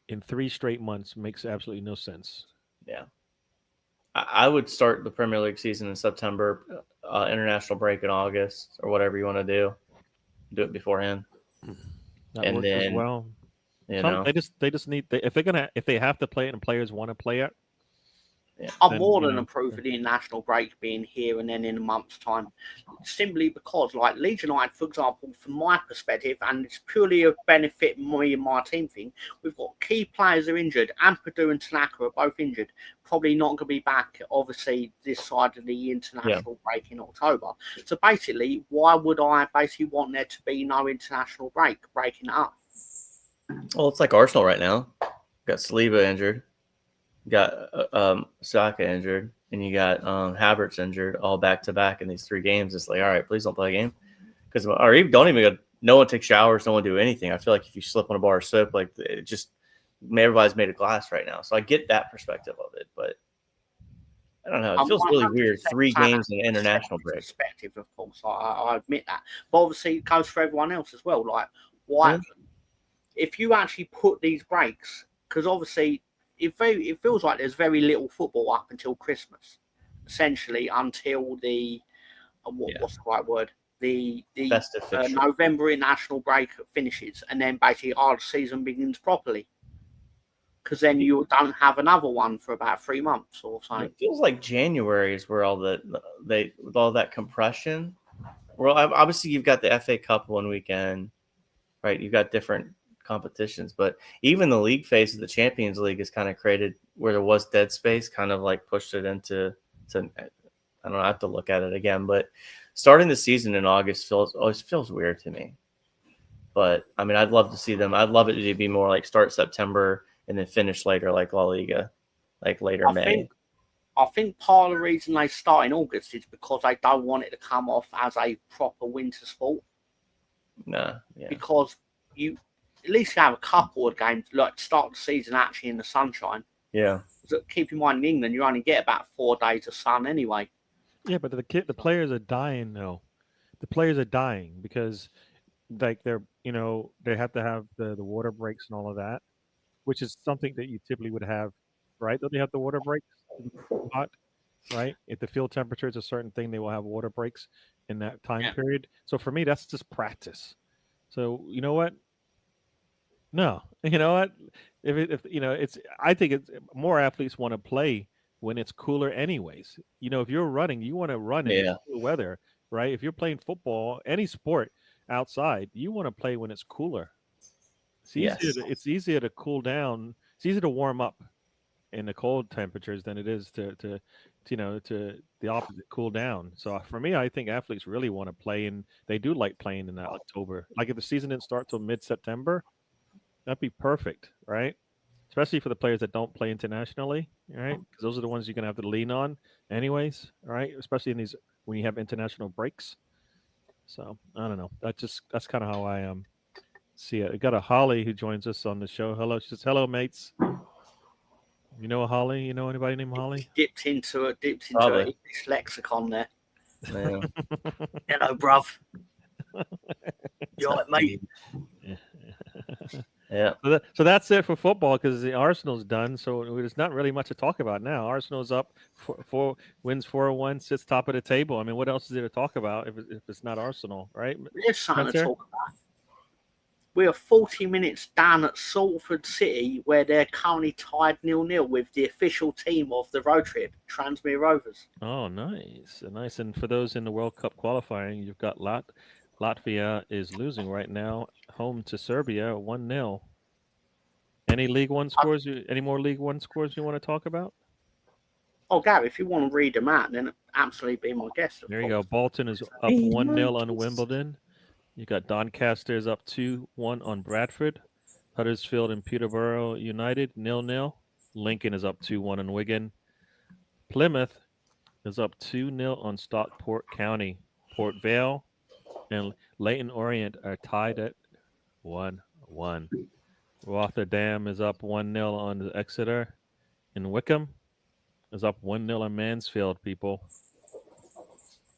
in 3 straight months makes absolutely no sense. Yeah. I would start the Premier League season in September, international break in August, or whatever you want to do. Do it beforehand. That and works then, as well. They just need if they have to play it and players want to play it. Yeah. I'm more than approved of the international break being here and then in a month's time, simply because, like Leeds United, for example, from my perspective, and it's purely a benefit me and my team thing, we've got key players are injured. Ampadu and Tanaka are both injured. Probably not going to be back, obviously, this side of the international break in October. So basically, why would I basically want there to be no international breaking it up? Well, it's like Arsenal right now. Got Saliba injured. You got Saka injured, and you got Havertz injured, all back to back in these 3 games. It's like, all right, please don't play a game, or even don't even go. No one takes showers, no one do anything. I feel like if you slip on a bar of soap, like it just everybody's made of glass right now. So I get that perspective of it, but I don't know. It feels really weird. 3 games in an international break. Perspective, of course, I admit that, but obviously it goes for everyone else as well. Like, why if you actually put these breaks, because obviously. It feels like there's very little football up until Christmas, essentially until the what's the right word? The November international break finishes, and then basically our season begins properly. Because then you don't have another one for about 3 months or something. It feels like January is where with all that compression. Well, obviously you've got the FA Cup one weekend, right? You've got different competitions. But even the league phase of the Champions League is kind of created where there was dead space, kind of like pushed it into. I don't know. I have to look at it again, but starting the season in August always feels weird to me. But I mean, I'd love to see them. I'd love it to be more like start September and then finish later, like La Liga, like later May. I think part of the reason they start in August is because they don't want it to come off as a proper winter sport. Nah, yeah. Because you at least have a couple of games, like start the season actually in the sunshine. Yeah. So keep in mind, in England, you only get about 4 days of sun anyway. Yeah, but the players are dying though. The players are dying because like they're they have to have the water breaks and all of that, which is something that you typically would have, right? Don't they have the water breaks to be hot, right? If the field temperature is a certain thing, they will have water breaks in that time period. So for me, that's just practice. So you know what? No, you know what? If it's I think it's more athletes want to play when it's cooler, anyways. If you're running, you want to run in cool weather, right? If you're playing football, any sport outside, you want to play when it's cooler. It's easier to cool down. It's easier to warm up in the cold temperatures than it is to the opposite, cool down. So for me, I think athletes really want to play, and they do like playing in that October. Like if the season didn't start till mid-September, that'd be perfect, right? Especially for the players that don't play internationally, right? Because those are the ones you're gonna have to lean on, anyways, right? Especially in these when you have international breaks. So I don't know. That's kind of how I see it. I got a Holly who joins us on the show. Hello, she says, "Hello, mates." You know a Holly? You know anybody named Holly? Dipped into a English lexicon there. Yeah. Hello, bruv. You all right, mate? Yeah. So that's it for football because the Arsenal's done. So there's not really much to talk about now. Arsenal's up four wins 4-1, sits top of the table. I mean, what else is there to talk about if it's not Arsenal, right? There's something to talk about. We are 40 minutes down at Salford City, where they're currently tied 0-0 with the official team of the road trip, Transmere Rovers. Oh, nice. And for those in the World Cup qualifying, you've got Latvia is losing right now, home to Serbia, 1-0. Any League One scores? Any more League One scores you want to talk about? Oh, Gary, if you want to read them out, then absolutely be my guest. There you go. Bolton is up 1-0 on Wimbledon. You got Doncaster is up 2-1 on Bradford. Huddersfield and Peterborough United 0-0. Lincoln is up 2-1 on Wigan. Plymouth is up 2-0 on Stockport County. Port Vale and Leyton Orient are tied at 1-1. Rotterdam is up 1-0 on Exeter. And Wickham is up 1-0 on Mansfield, people.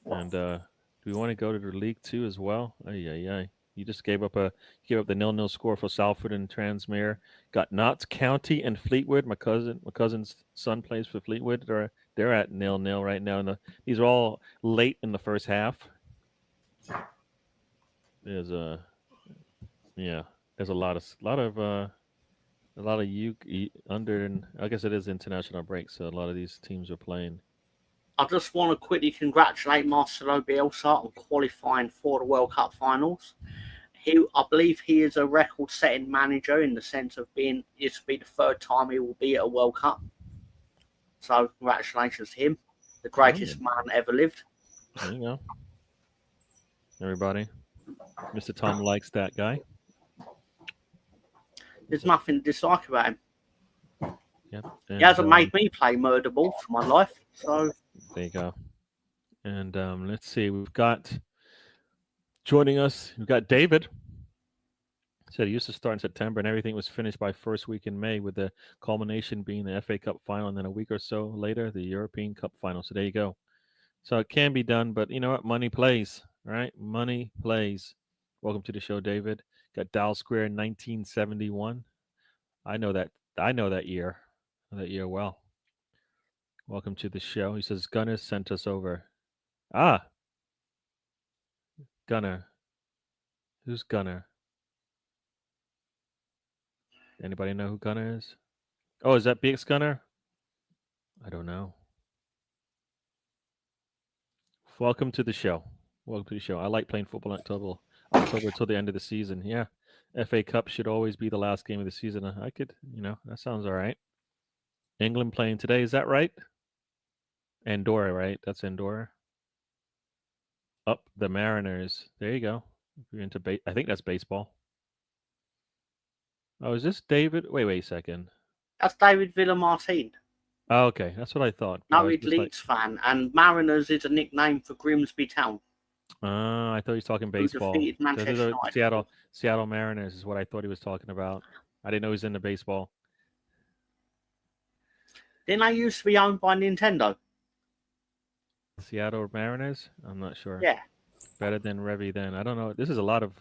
And do we want to go to the League Two as well? Ay. You just gave up the 0-0 score for Salford and Transmere. Got Notts County and Fleetwood. My cousin's son plays for Fleetwood. They're at 0-0 right now. And these are all late in the first half. There's a lot of you under. I guess it is international break, so a lot of these teams are playing. I just want to quickly congratulate Marcelo Bielsa on qualifying for the World Cup finals. I believe he is a record-setting manager in the sense of this will be the third time he will be at a World Cup. So congratulations to him, the greatest man ever lived. There you go, everybody. Mr. Tom likes that guy. There's nothing to dislike about him. Yep. He hasn't made me play murder ball for my life, so there you go. And let's see, we've got joining us. We've got David. Said it used to start in September and everything was finished by first week in May, with the culmination being the FA Cup final, and then a week or so later the European Cup final. So there you go. So it can be done, but you know what? Money plays, right? Money plays. Welcome to the show, David. Got Dial Square 1971. I know that year. That year well. Welcome to the show. He says Gunner sent us over. Gunner. Who's Gunner? Anybody know who Gunner is? Oh, is that BX Gunner? I don't know. Welcome to the show. I like playing football in October till the end of the season. Yeah. FA Cup should always be the last game of the season. I could, that sounds all right. England playing today, is that right? Andorra, right? That's Andorra. Up the Mariners. There you go. If you're into I think that's baseball. Oh, is this David? Wait a second. That's David Villamartin. Oh, okay, that's what I thought. Noted Leeds fan, and Mariners is a nickname for Grimsby Town. I thought he was talking baseball. Defeated Manchester United. Seattle Mariners is what I thought he was talking about. I didn't know he was into baseball. Didn't they used to be owned by Nintendo? Seattle Mariners? I'm not sure. Yeah. Better than Revy then. I don't know. This is a lot of,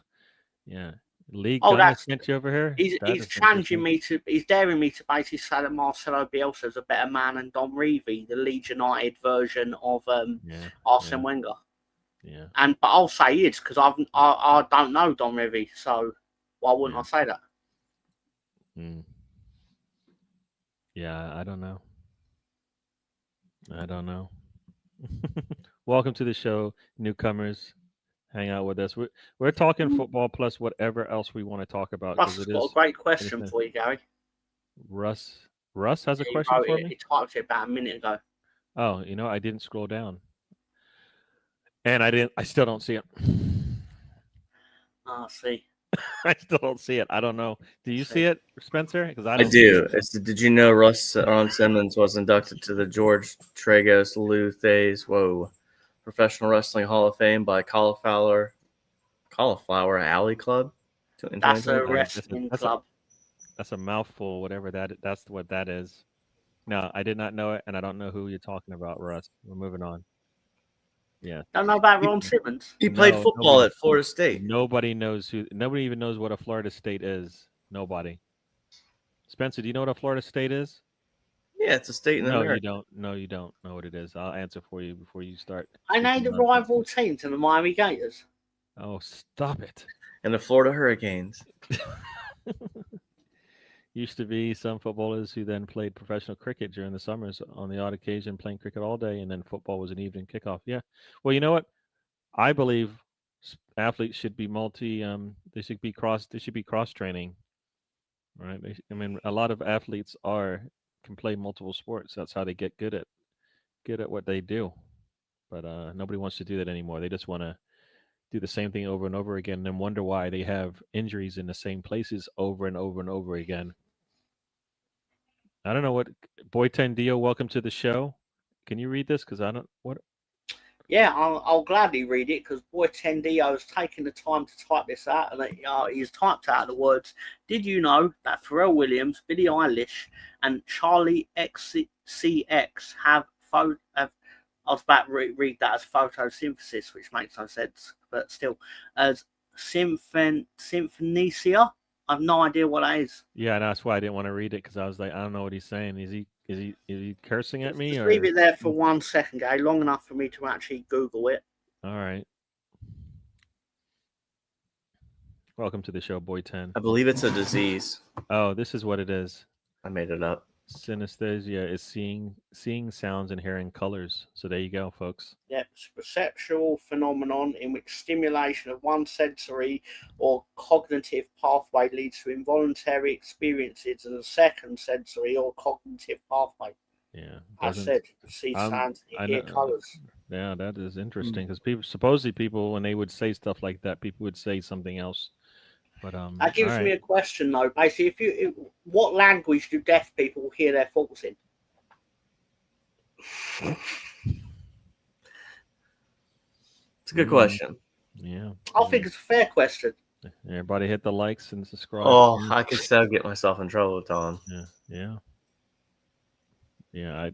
league. Oh, that's sent you over here. He's challenging me to. He's daring me to basically say that Marcelo Bielsa is a better man than Don Revie, the Leeds United version of Arsene Wenger. Yeah. But I'll say he is because I don't know Don Revie, so why wouldn't I say that? Yeah, I don't know. Welcome to the show, newcomers. Hang out with us. We're talking football plus whatever else we want to talk about. Russ has got a great question for you, Gary. Russ has a question for me? He typed it about a minute ago. Oh, I didn't scroll down. And I still don't see it. See. I still don't see it. I don't know. Do you see it, Spencer? Because I do. Did you know Ron Simmons was inducted to the George Tragos Luthes Professional Wrestling Hall of Fame by Cauliflower Alley Club? That's a wrestling club. That's a mouthful. Whatever that's what that is. No, I did not know it, and I don't know who you're talking about, Russ. We're moving on. Yeah. Don't know about Ron Simmons. He played football at Florida State. Nobody even knows what a Florida State is. Nobody. Spencer, do you know what a Florida State is? Yeah, it's a state in America. No, you don't know what it is. I'll answer for you before you start. I know the rival team to the Miami Gators. Oh, stop it. And the Florida Hurricanes. Used to be some footballers who then played professional cricket during the summers on the odd occasion, playing cricket all day, and then football was an evening kickoff. Yeah. Well, you know what? I believe athletes should be they should be cross training. Right? A lot of athletes can play multiple sports. That's how they get good at what they do. But nobody wants to do that anymore. They just want to do the same thing over and over again and then wonder why they have injuries in the same places over and over and over again. I don't know what Boy Tendio, welcome to the show. Can you read this? Because I don't what. Yeah, I'll gladly read it because Boy Tendio has taken the time to type this out, and he's typed out the words. Did you know that Pharrell Williams, Billie Eilish, and Charlie XCX have I was about to read that as photosynthesis, which makes no sense, but still, as symphonesia. I have no idea what that is. Yeah, that's why I didn't want to read it because I was like, I don't know what he's saying. Is he cursing at me? Just leave it there for 1 second, Gary, long enough for me to actually Google it. All right. Welcome to the show, Boy 10. I believe it's a disease. Oh, this is what it is. I made it up. Synesthesia is seeing sounds and hearing colors. So there you go, folks. Yep, it's a perceptual phenomenon in which stimulation of one sensory or cognitive pathway leads to involuntary experiences in a second sensory or cognitive pathway. Yeah, I said see sounds and hear colors. Yeah, that is interesting because supposedly people when they would say stuff like that, people would say something else. But that gives me a question though. Basically, what language do deaf people hear their thoughts in? It's a good question. Yeah, I think it's a fair question. Everybody hit the likes and subscribe. Oh, I could still get myself in trouble, Tom. Yeah. I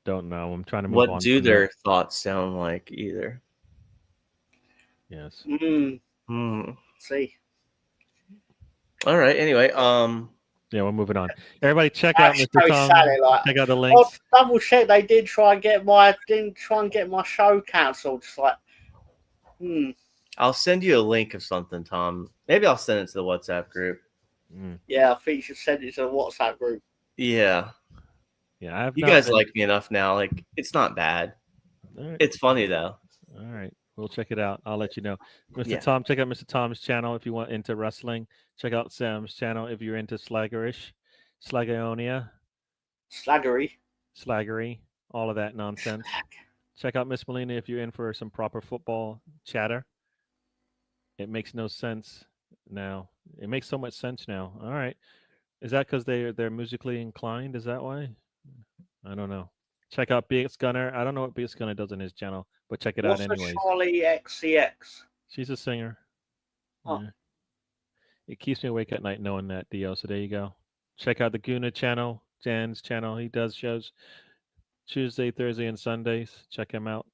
don't know. I'm trying to move on. What do their thoughts sound like either? Yes. See. All right. Anyway, yeah, we're moving on. Everybody, check out Mr. Tom. Check out the links. Oh, double check. They didn't try and get my show cancelled. Just like, I'll send you a link of something, Tom. Maybe I'll send it to the WhatsApp group. Yeah, I think you should send it to the WhatsApp group. Yeah. Yeah, you guys like me enough now. Like, it's not bad. Right. It's funny though. All right. We'll check it out. I'll let you know. Mr. Yeah. Tom, check out Mr. Tom's channel if you want into wrestling. Check out Sam's channel if you're into Slaggonia, Slaggery, all of that nonsense. Check out Miss Melina if you're in for some proper football chatter. It makes no sense now. It makes so much sense now. All right. Is that because they're musically inclined? Is that why? I don't know. Check out BX Gunner. I don't know what BX Gunner does on his channel, but check it out What's anyways. a Charlie XCX? She's a singer. Oh. Yeah. It keeps me awake at night knowing that, Dio. So there you go. Check out the Guna channel, Jan's channel. He does shows Tuesday, Thursday, and Sundays. Check him out.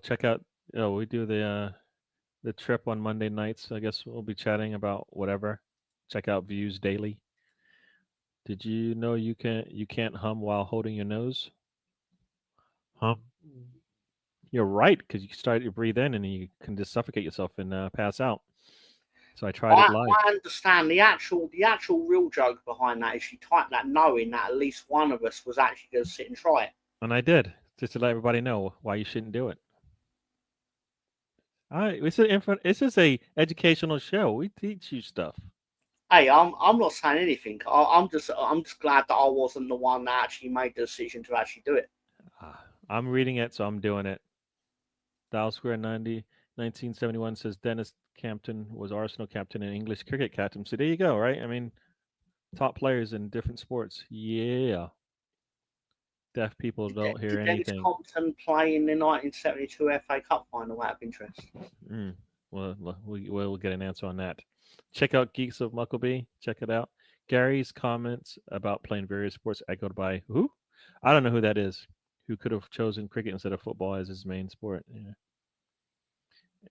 Check out. Oh, we do the trip on Monday nights. I guess we'll be chatting about whatever. Check out Views Daily. Did you know you can't hum while holding your nose? Hum. You're right, because you start to breathe in and you can just suffocate yourself and pass out. So I tried it live. I understand the actual real joke behind that is she typed that knowing that at least one of us was actually going to sit and try it. And I did, just to let everybody know why you shouldn't do it. All right, this is a educational show. We teach you stuff. Hey, I'm not saying anything. I'm just glad that I wasn't the one that actually made the decision to actually do it. I'm reading it, so I'm doing it. Dial Square 1971 says Dennis Campton was Arsenal captain and English cricket captain. So there you go, right? I mean, top players in different sports. Yeah. Deaf people don't hear anything. Dennis Compton play in the 1972 FA Cup final out of interest? Well, we'll get an answer on that. Check out Geeks of Muckleby. Check it out. Gary's comments about playing various sports echoed by who? I don't know who that is. Who could have chosen cricket instead of football as his main sport?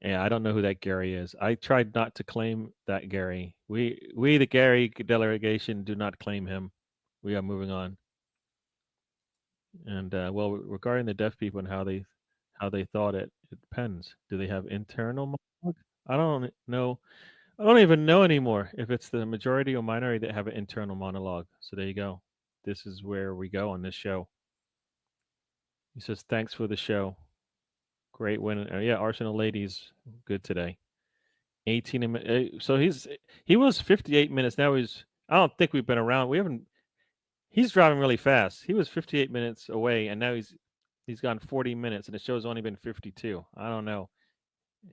Yeah, I don't know who that Gary is. I tried not to claim that Gary. We the Gary delegation do not claim him. We are moving on. And regarding the deaf people and how they thought it depends. Do they have internal monologue? I don't know. I don't even know anymore if it's the majority or minority that have an internal monologue. So there you go. This is where we go on this show. He says, "Thanks for the show. Great win." Yeah, Arsenal ladies, good today. 18 minutes. So he was 58 minutes. Now I don't think we've been around. We haven't. He's driving really fast. He was 58 minutes away, and now he's gone 40 minutes, and the show's only been 52. I don't know.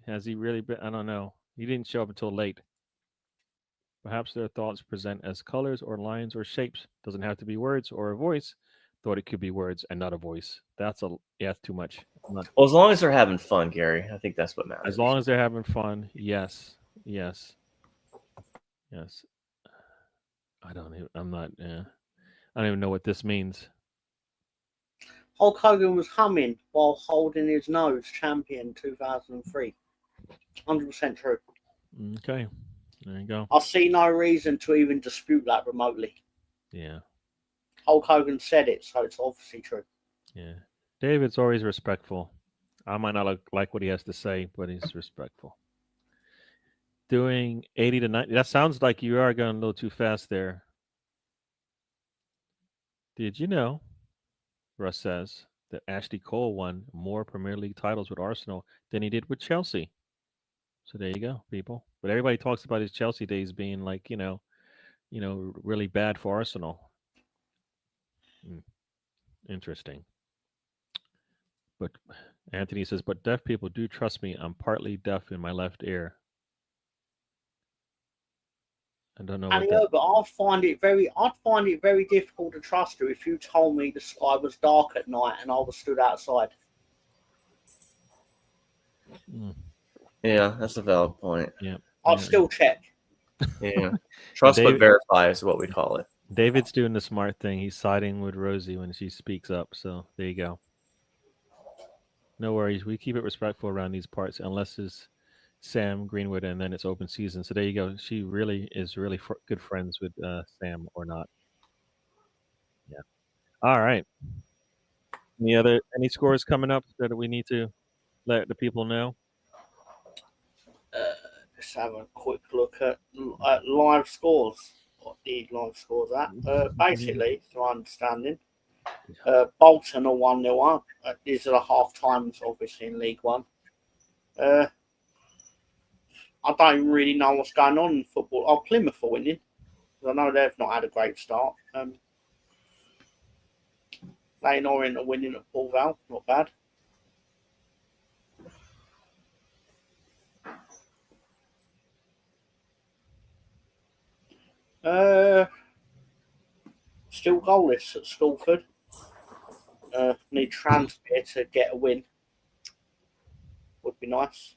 Has he really been? I don't know. He didn't show up until late. Perhaps their thoughts present as colors or lines or shapes. Doesn't have to be words or a voice. Thought it could be words and not a voice. That's too much. Well, as long as they're having fun, Gary, I think that's what matters. As long as they're having fun, yes. I don't even know what this means. Hulk Hogan was humming while holding his nose. Champion 2003. 100% true. Okay, there you go. I see no reason to even dispute that remotely. Yeah. Hulk Hogan said it, so it's obviously true. Yeah. David's always respectful. I might not like what he has to say, but he's respectful. Doing 80 to 90. That sounds like you are going a little too fast there. Did you know, Russ says, that Ashley Cole won more Premier League titles with Arsenal than he did with Chelsea? So there you go, people. But everybody talks about his Chelsea days being like, really bad for Arsenal. Interesting. But Anthony says, but deaf people do trust me. I'm partly deaf in my left ear. I don't know. But I'd find it very difficult to trust you if you told me the sky was dark at night and I was stood outside. Yeah, that's a valid point. Yeah, I'd still check. Yeah, trust but verify is what we call it. David's doing the smart thing. He's siding with Rosie when she speaks up. So there you go. No worries. We keep it respectful around these parts, unless it's Sam Greenwood and then it's open season. So there you go. She really is good friends with Sam or not. Yeah. All right. Any scores coming up that we need to let the people know? Let's have a quick look at live scores. What the live scores at? Basically, to my understanding, Bolton are 1-0 up. These are the half times, obviously, in League One. I don't really know what's going on in football. Oh, Plymouth are winning. I know they've not had a great start. Leyton Orient are winning at Paul Vale. Not bad. Still goalless at Stalford. Need transfer to get a win. Would be nice.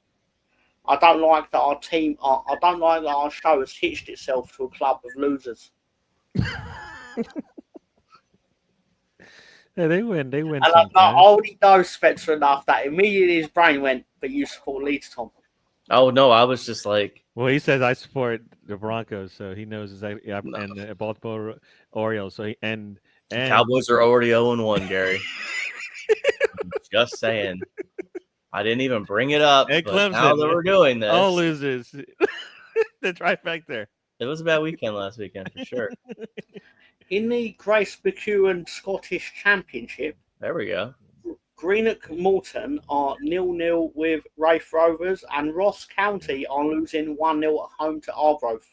I don't like that our team. I don't like that our show has hitched itself to a club of losers. Yeah, they win. They win. And I already know Spencer enough that immediately his brain went, "But you support Leeds, Tom." Oh no, I was just like, well, he says I support the Broncos, so he knows exactly. Yeah, No. and the Baltimore Orioles. So and Cowboys are already 0-1, Gary. Just saying. I didn't even bring it up, and but Clemson, now that we're doing this, all losers. The trifecta. It was a bad weekend last weekend for sure. In the Grace McEwen Scottish Championship, There we go. Greenock Morton are 0-0 with Raith Rovers, and Ross County are losing 1-0 at home to Arbroath.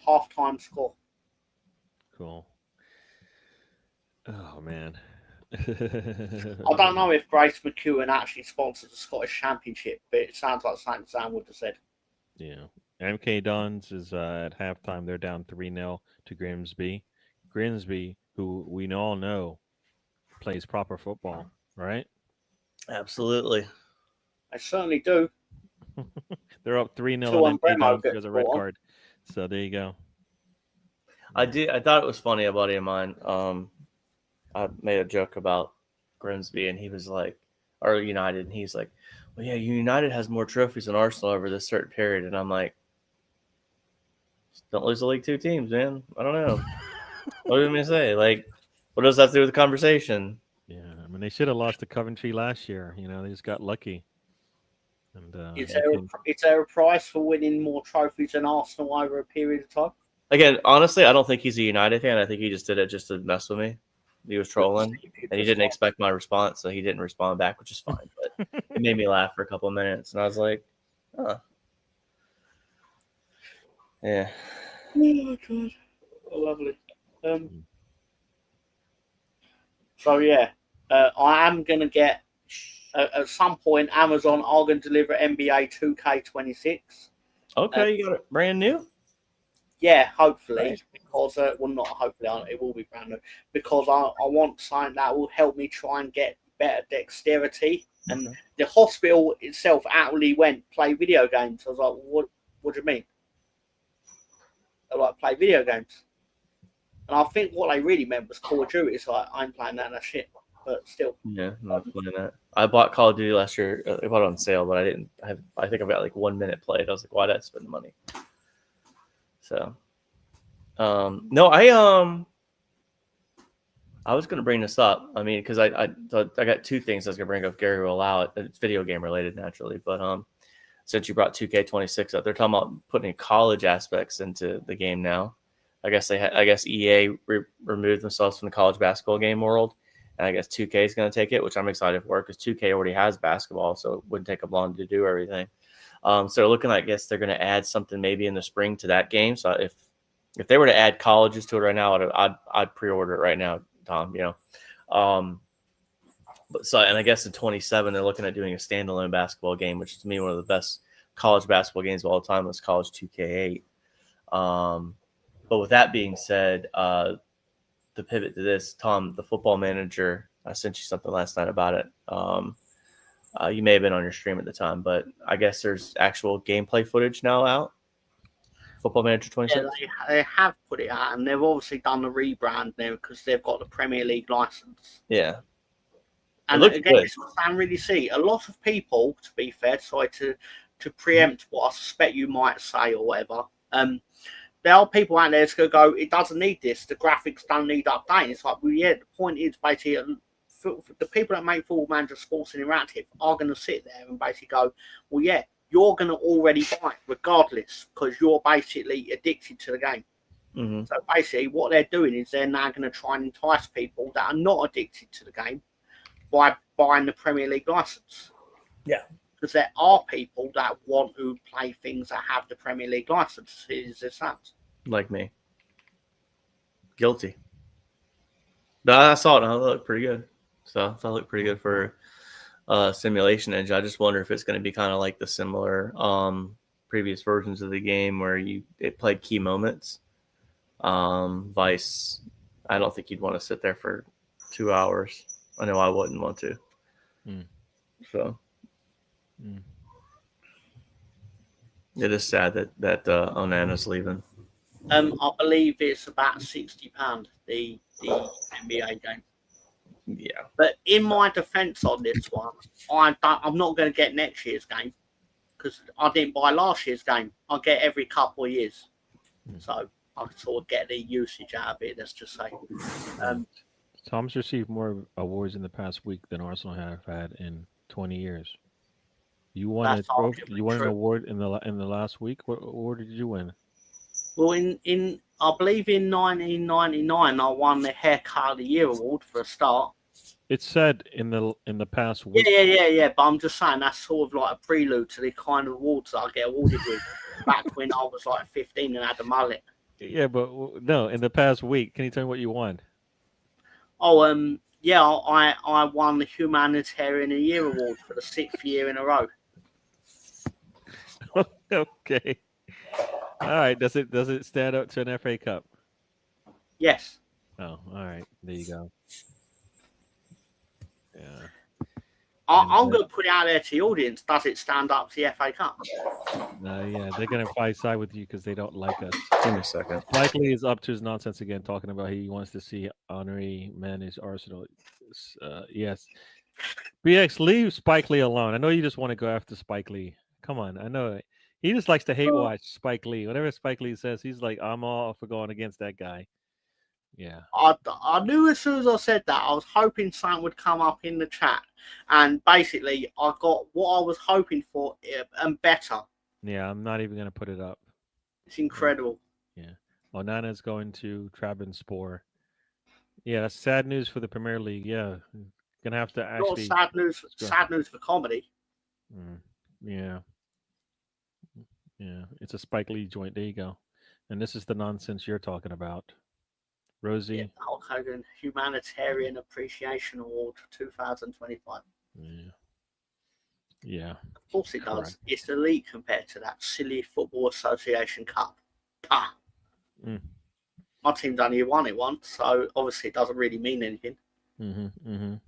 Half-time score. Cool. Oh man. I don't know if Grace McEwen actually sponsors the Scottish Championship, but it sounds like something Sam would have said. Yeah. MK Dons is at halftime. They're down 3-0 to Grimsby. Grimsby, who we all know plays proper football, right? Absolutely. I certainly do. They're up 3-0 Till on MK Umbremo Dons gets because of red brought on. card. So there you go. I thought it was funny. A buddy of mine, I made a joke about Grimsby, and he was like, or United, and he's like, well, yeah, United has more trophies than Arsenal over this certain period. And I'm like, don't lose the League Two teams, man. I don't know. What do you mean to say? Like, what does that have to do with the conversation? Yeah, I mean, they should have lost to Coventry last year. You know, they just got lucky. And Is there a price for winning more trophies than Arsenal over a period of time? Again, honestly, I don't think he's a United fan. I think he just did it just to mess with me. He was trolling, and he didn't expect my response, so he didn't respond back, which is fine. But it made me laugh for a couple of minutes, and I was like, "Oh, yeah." Oh God, lovely. So yeah, I am gonna get at some point. Amazon are going to deliver NBA 2K26. Okay, you got it brand new. Yeah, hopefully, Right. because well, not hopefully, it will be brand new. Because I want something that will help me try and get better dexterity. And the hospital itself actually went play video games. I was like, what do you mean? I like play video games. And I think what they really meant was Call of Duty. It's like, I'm playing that and that shit. But still. Yeah, I'm not playing that. I bought Call of Duty last year. I bought it on sale, but I didn't. I think I've got like 1 minute played. I was like, why did I spend money? So, no, I was gonna bring this up. I mean, because I got two things I was gonna bring up. Gary will allow it. It's video game related naturally, but since you brought 2K26 up, they're talking about putting college aspects into the game now. I guess EA removed themselves from the college basketball game world, and I guess 2K is going to take it, which I'm excited for because 2K already has basketball, so it wouldn't take them long to do everything. So they're looking like, I guess they're going to add something maybe in the spring to that game. So if they were to add colleges to it right now, I'd pre-order it right now, Tom. You know, and I guess in 27 they're looking at doing a standalone basketball game, which is to me one of the best college basketball games of all time. Was College 2K8. But with that being said, to pivot to this, Tom, the Football Manager, I sent you something last night about it. You may have been on your stream at the time, but I guess there's actual gameplay footage now out. Football Manager 26. Yeah, they have put it out, and they've obviously done the rebrand now because they've got the Premier League license. Yeah. And again, it's what I really see. A lot of people, to be fair, sorry to preempt what I suspect you might say or whatever. There are people out there that's going to go, it doesn't need this. The graphics don't need updating. It's like, well, yeah, the point is basically the people that make Football Manager Sports Interactive are going to sit there and basically go, well, yeah, you're going to already buy it regardless because you're basically addicted to the game. Mm-hmm. So basically, what they're doing is they're now going to try and entice people that are not addicted to the game by buying the Premier League license. Yeah. Because there are people that want to play things that have the Premier League license. Is it sounds like me? Guilty. But I saw it and it looked pretty good. So it looked pretty good for simulation engine. I just wonder if it's going to be kind of like the similar previous versions of the game where it played key moments. Vice, I don't think you'd want to sit there for 2 hours. I know I wouldn't want to. So it is sad that Onana's leaving. I believe it's about £60 the NBA game. Yeah. But in my defence on this one, I'm not going to get next year's game because I didn't buy last year's game. I get every couple of years, so I can sort of get the usage out of it. Let's just say. Tom's received more awards in the past week than Arsenal have had in 20 years. You won a trophy. You won an award in the last week. What award did you win? Well, in I believe in 1999, I won the Haircut of the Year award for a start. It said in the past week. Yeah. But I'm just saying that's sort of like a prelude to the kind of awards that I get awarded with back when I was like 15 and had a mullet. Yeah, but no, in the past week. Can you tell me what you won? Oh, yeah, I won the Humanitarian of the Year award for the 6th year in a row. Okay. All right. Does it stand up to an FA Cup? Yes. Oh, all right. There you go. Yeah. I'm going to put it out there to the audience. Does it stand up to the FA Cup? Yeah, they're going to probably side with you because they don't like us. Give me a second. Spike Lee is up to his nonsense again, talking about he wants to see Henry manage Arsenal. Yes. BX, leave Spike Lee alone. I know you just want to go after Spike Lee. Come on. I know it. He just likes to hate watch Spike Lee. Whatever Spike Lee says, he's like, I'm all for going against that guy. Yeah. I knew as soon as I said that, I was hoping something would come up in the chat. And basically, I got what I was hoping for and better. Yeah, I'm not even going to put it up. It's incredible. Yeah. Onana's going to Trabzonspor. Yeah, that's sad news for the Premier League. Yeah. Going to have to actually. Not sad news for comedy. Yeah. Yeah. It's a Spike Lee joint. There you go. And this is the nonsense you're talking about. Rosie. Yeah, Hulk Hogan Humanitarian Appreciation Award 2025. Yeah. Of course it does. It's elite compared to that silly Football Association Cup. My team's only won it once, so obviously it doesn't really mean anything. Knox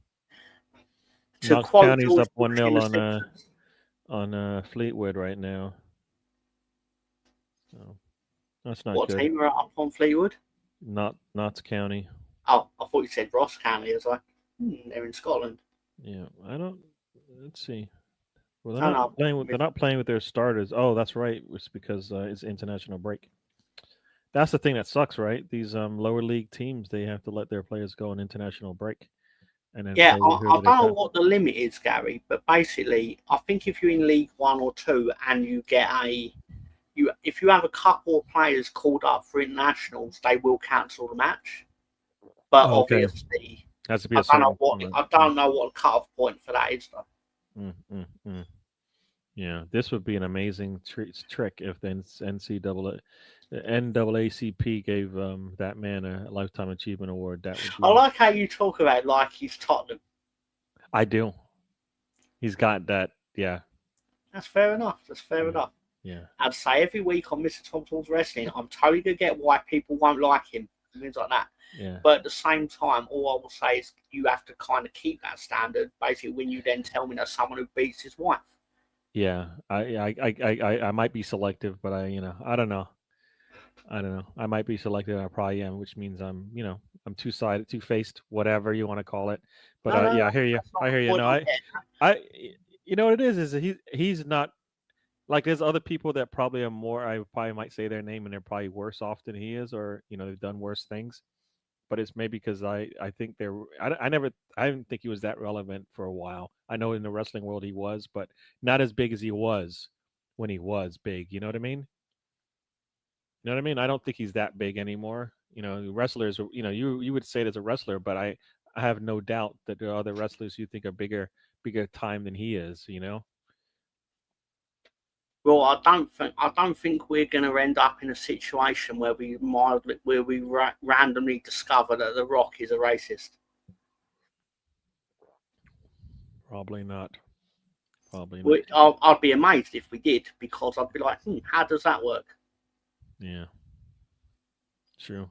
County's up 1-0 on Fleetwood right now. So that's not good. What team are up on Fleetwood? Notts County. Oh, I thought you said Ross County. I was like, they're in Scotland. Yeah, I don't. Let's see. Well, they're not playing with their starters. Oh, that's right. It's because it's international break. That's the thing that sucks, right? These lower league teams, they have to let their players go on international break. And then I don't know what the limit is, Gary, but basically, I think if you're in League 1 or 2 and you get if you have a couple of players called up for internationals, they will cancel the match. But obviously, has to be I don't know what the cut-off point for that is, though. Yeah, this would be an amazing trick if the NAACP gave that man a Lifetime Achievement Award. That would be... I like how you talk about it like he's Tottenham. I do. He's got that, yeah. That's fair enough. Yeah. I'd say every week on Mr. Tom Talks Wrestling, I'm totally going to get why people won't like him and things like that. Yeah. But at the same time, all I will say is you have to kind of keep that standard, basically, when you then tell me that someone who beats his wife. Yeah. I might be selective, but I don't know. I might be selective. I probably am, which means I'm two-sided, two-faced, whatever you want to call it. But I hear you. No, you know what it is he's not. Like there's other people that probably are more. I probably might say their name and they're probably worse off than he is, or they've done worse things. But it's maybe because I think I didn't think he was that relevant for a while. I know in the wrestling world he was, but not as big as he was when he was big. You know what I mean? You know what I mean? I don't think he's that big anymore. Wrestlers. You would say it as a wrestler, but I have no doubt that there are other wrestlers you think are bigger time than he is. Well, I don't think we're going to end up in a situation where we randomly discover that The Rock is a racist. Probably not. Probably not. I'd be amazed if we did, because I'd be like, how does that work? Yeah. True.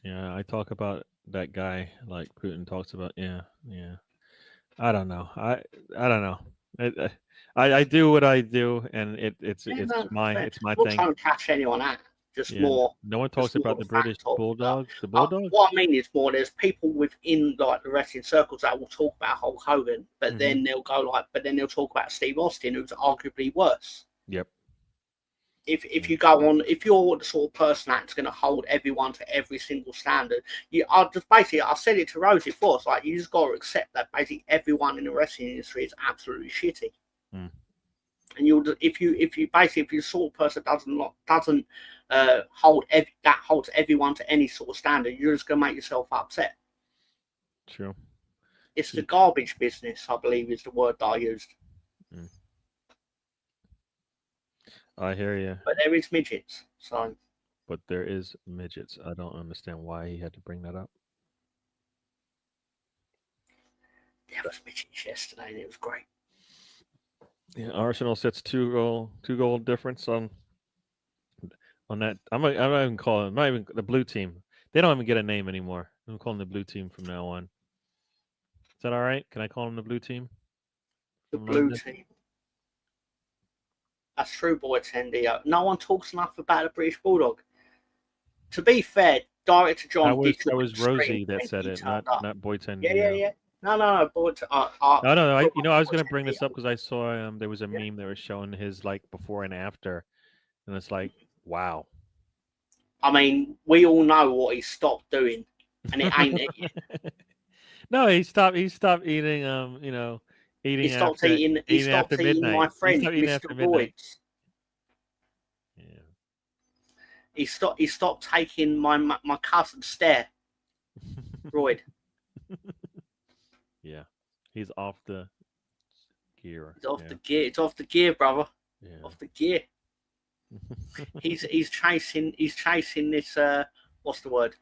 Yeah, I talk about that guy like Putin talks about. Yeah. I don't know. I don't know. I do what I do, and it's my I'm not thing. trying to catch anyone out. Just Yeah. more. No one talks about the British Bulldog. The What Bulldog. I mean is more. There's people within like the wrestling circles that will talk about Hulk Hogan, but then they'll talk about Steve Austin, who's arguably worse. Yep. If you go on, if you're the sort of person that's going to hold everyone to every single standard, I said it to Rosie before. It's like you just got to accept that basically everyone in the wrestling industry is absolutely shitty. And if you're the sort of person that doesn't holds everyone to any sort of standard, you're just going to make yourself upset. True. It's the garbage business, I believe, is the word that I used. I hear you. But there is midgets, so. But there is midgets. I don't understand why he had to bring that up. There was midgets yesterday, and it was great. Yeah, Arsenal sets two goal difference on that. I'm not even calling. I'm not even the blue team. They don't even get a name anymore. I'm calling the blue team from now on. Is that all right? Can I call them the blue team? The blue team. That's true, boy Tendy. No one talks enough about the British Bulldog. To be fair, Director John did. That was Rosie that said it, not Boy Tendy. Yeah. No, Boy. No. I was going to bring this up because I saw there was a meme that was showing his like before and after, and it's like, wow. I mean, we all know what he stopped doing, and it ain't it. No, he stopped eating. Eating. He stopped eating. He stopped after eating midnight. my friend, Mr. Boyd's. Yeah. He stopped taking my cousin's stare. Royd. Yeah. He's off the gear. He's off the gear. It's off the gear, brother. Yeah. Off the gear. he's chasing this what's the word?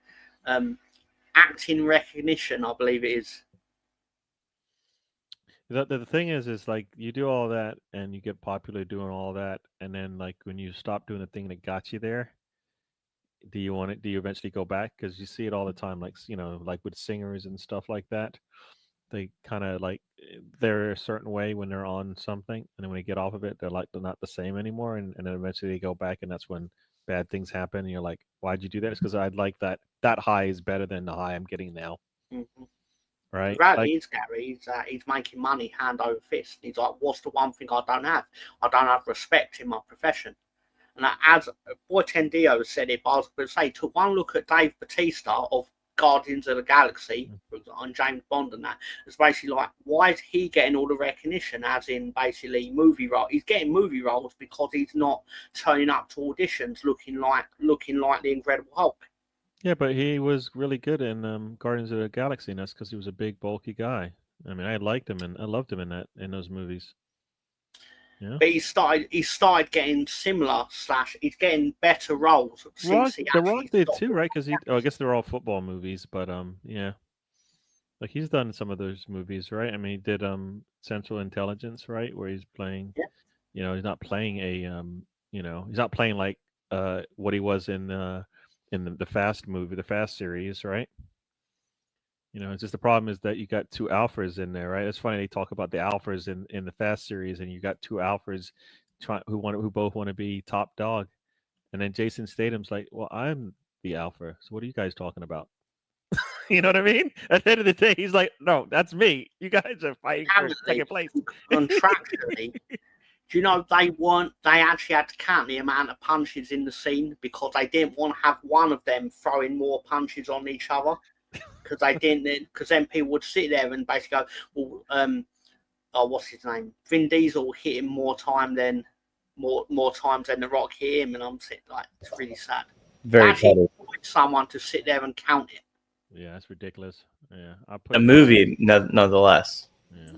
Acting recognition, I believe it is. The thing is like you do all that and you get popular doing all that, and then like when you stop doing the thing that got you there, do you eventually go back? Because you see it all the time, like like with singers and stuff like that. They kind of like they're a certain way when they're on something, and then when they get off of it, they're not the same anymore, and then eventually they go back, and that's when bad things happen. And you're like, why'd you do that? It's because I'd like that high is better than the high I'm getting now. Mm-hmm. Right? Gary. He's making money hand over fist. He's like, what's the one thing I don't have? I don't have respect in my profession. And as Boy Tendio said it, I was going to say, to one look at Dave Bautista of Guardians of the Galaxy on James Bond and that, it's basically like, why is he getting all the recognition as in basically movie role? He's getting movie roles because he's not turning up to auditions looking like the Incredible Hulk. Yeah, but he was really good in Guardians of the Galaxy, and that's because he was a big, bulky guy. I mean, I liked him and I loved him in those movies. Yeah. But he started getting similar / he's getting better roles. The Rock did too, right? Because I guess they're all football movies, but yeah, like he's done some of those movies, right? I mean, he did Central Intelligence, right, where he's playing. Yeah. He's not playing he's not playing like what he was in the Fast movie, the Fast series, right? It's just the problem is that you got two alphas in there, right? It's funny they talk about the alphas in the Fast series, and you got two alphas who both want to be top dog, and then Jason Statham's like, "Well, I'm the alpha, so what are you guys talking about?" You know what I mean? At the end of the day, he's like, "No, that's me. You guys are fighting for second place." Contractually, do you know they actually had to count the amount of punches in the scene because they didn't want to have one of them throwing more punches on each other. Because then people would sit there and basically go, well, what's his name? Vin Diesel hit him more time than more times than The Rock hit him, and I'm sitting like, it's really sad. Very Actually, petty. someone to sit there and count it. Yeah, that's ridiculous. Yeah, I put A movie, nonetheless. Yeah.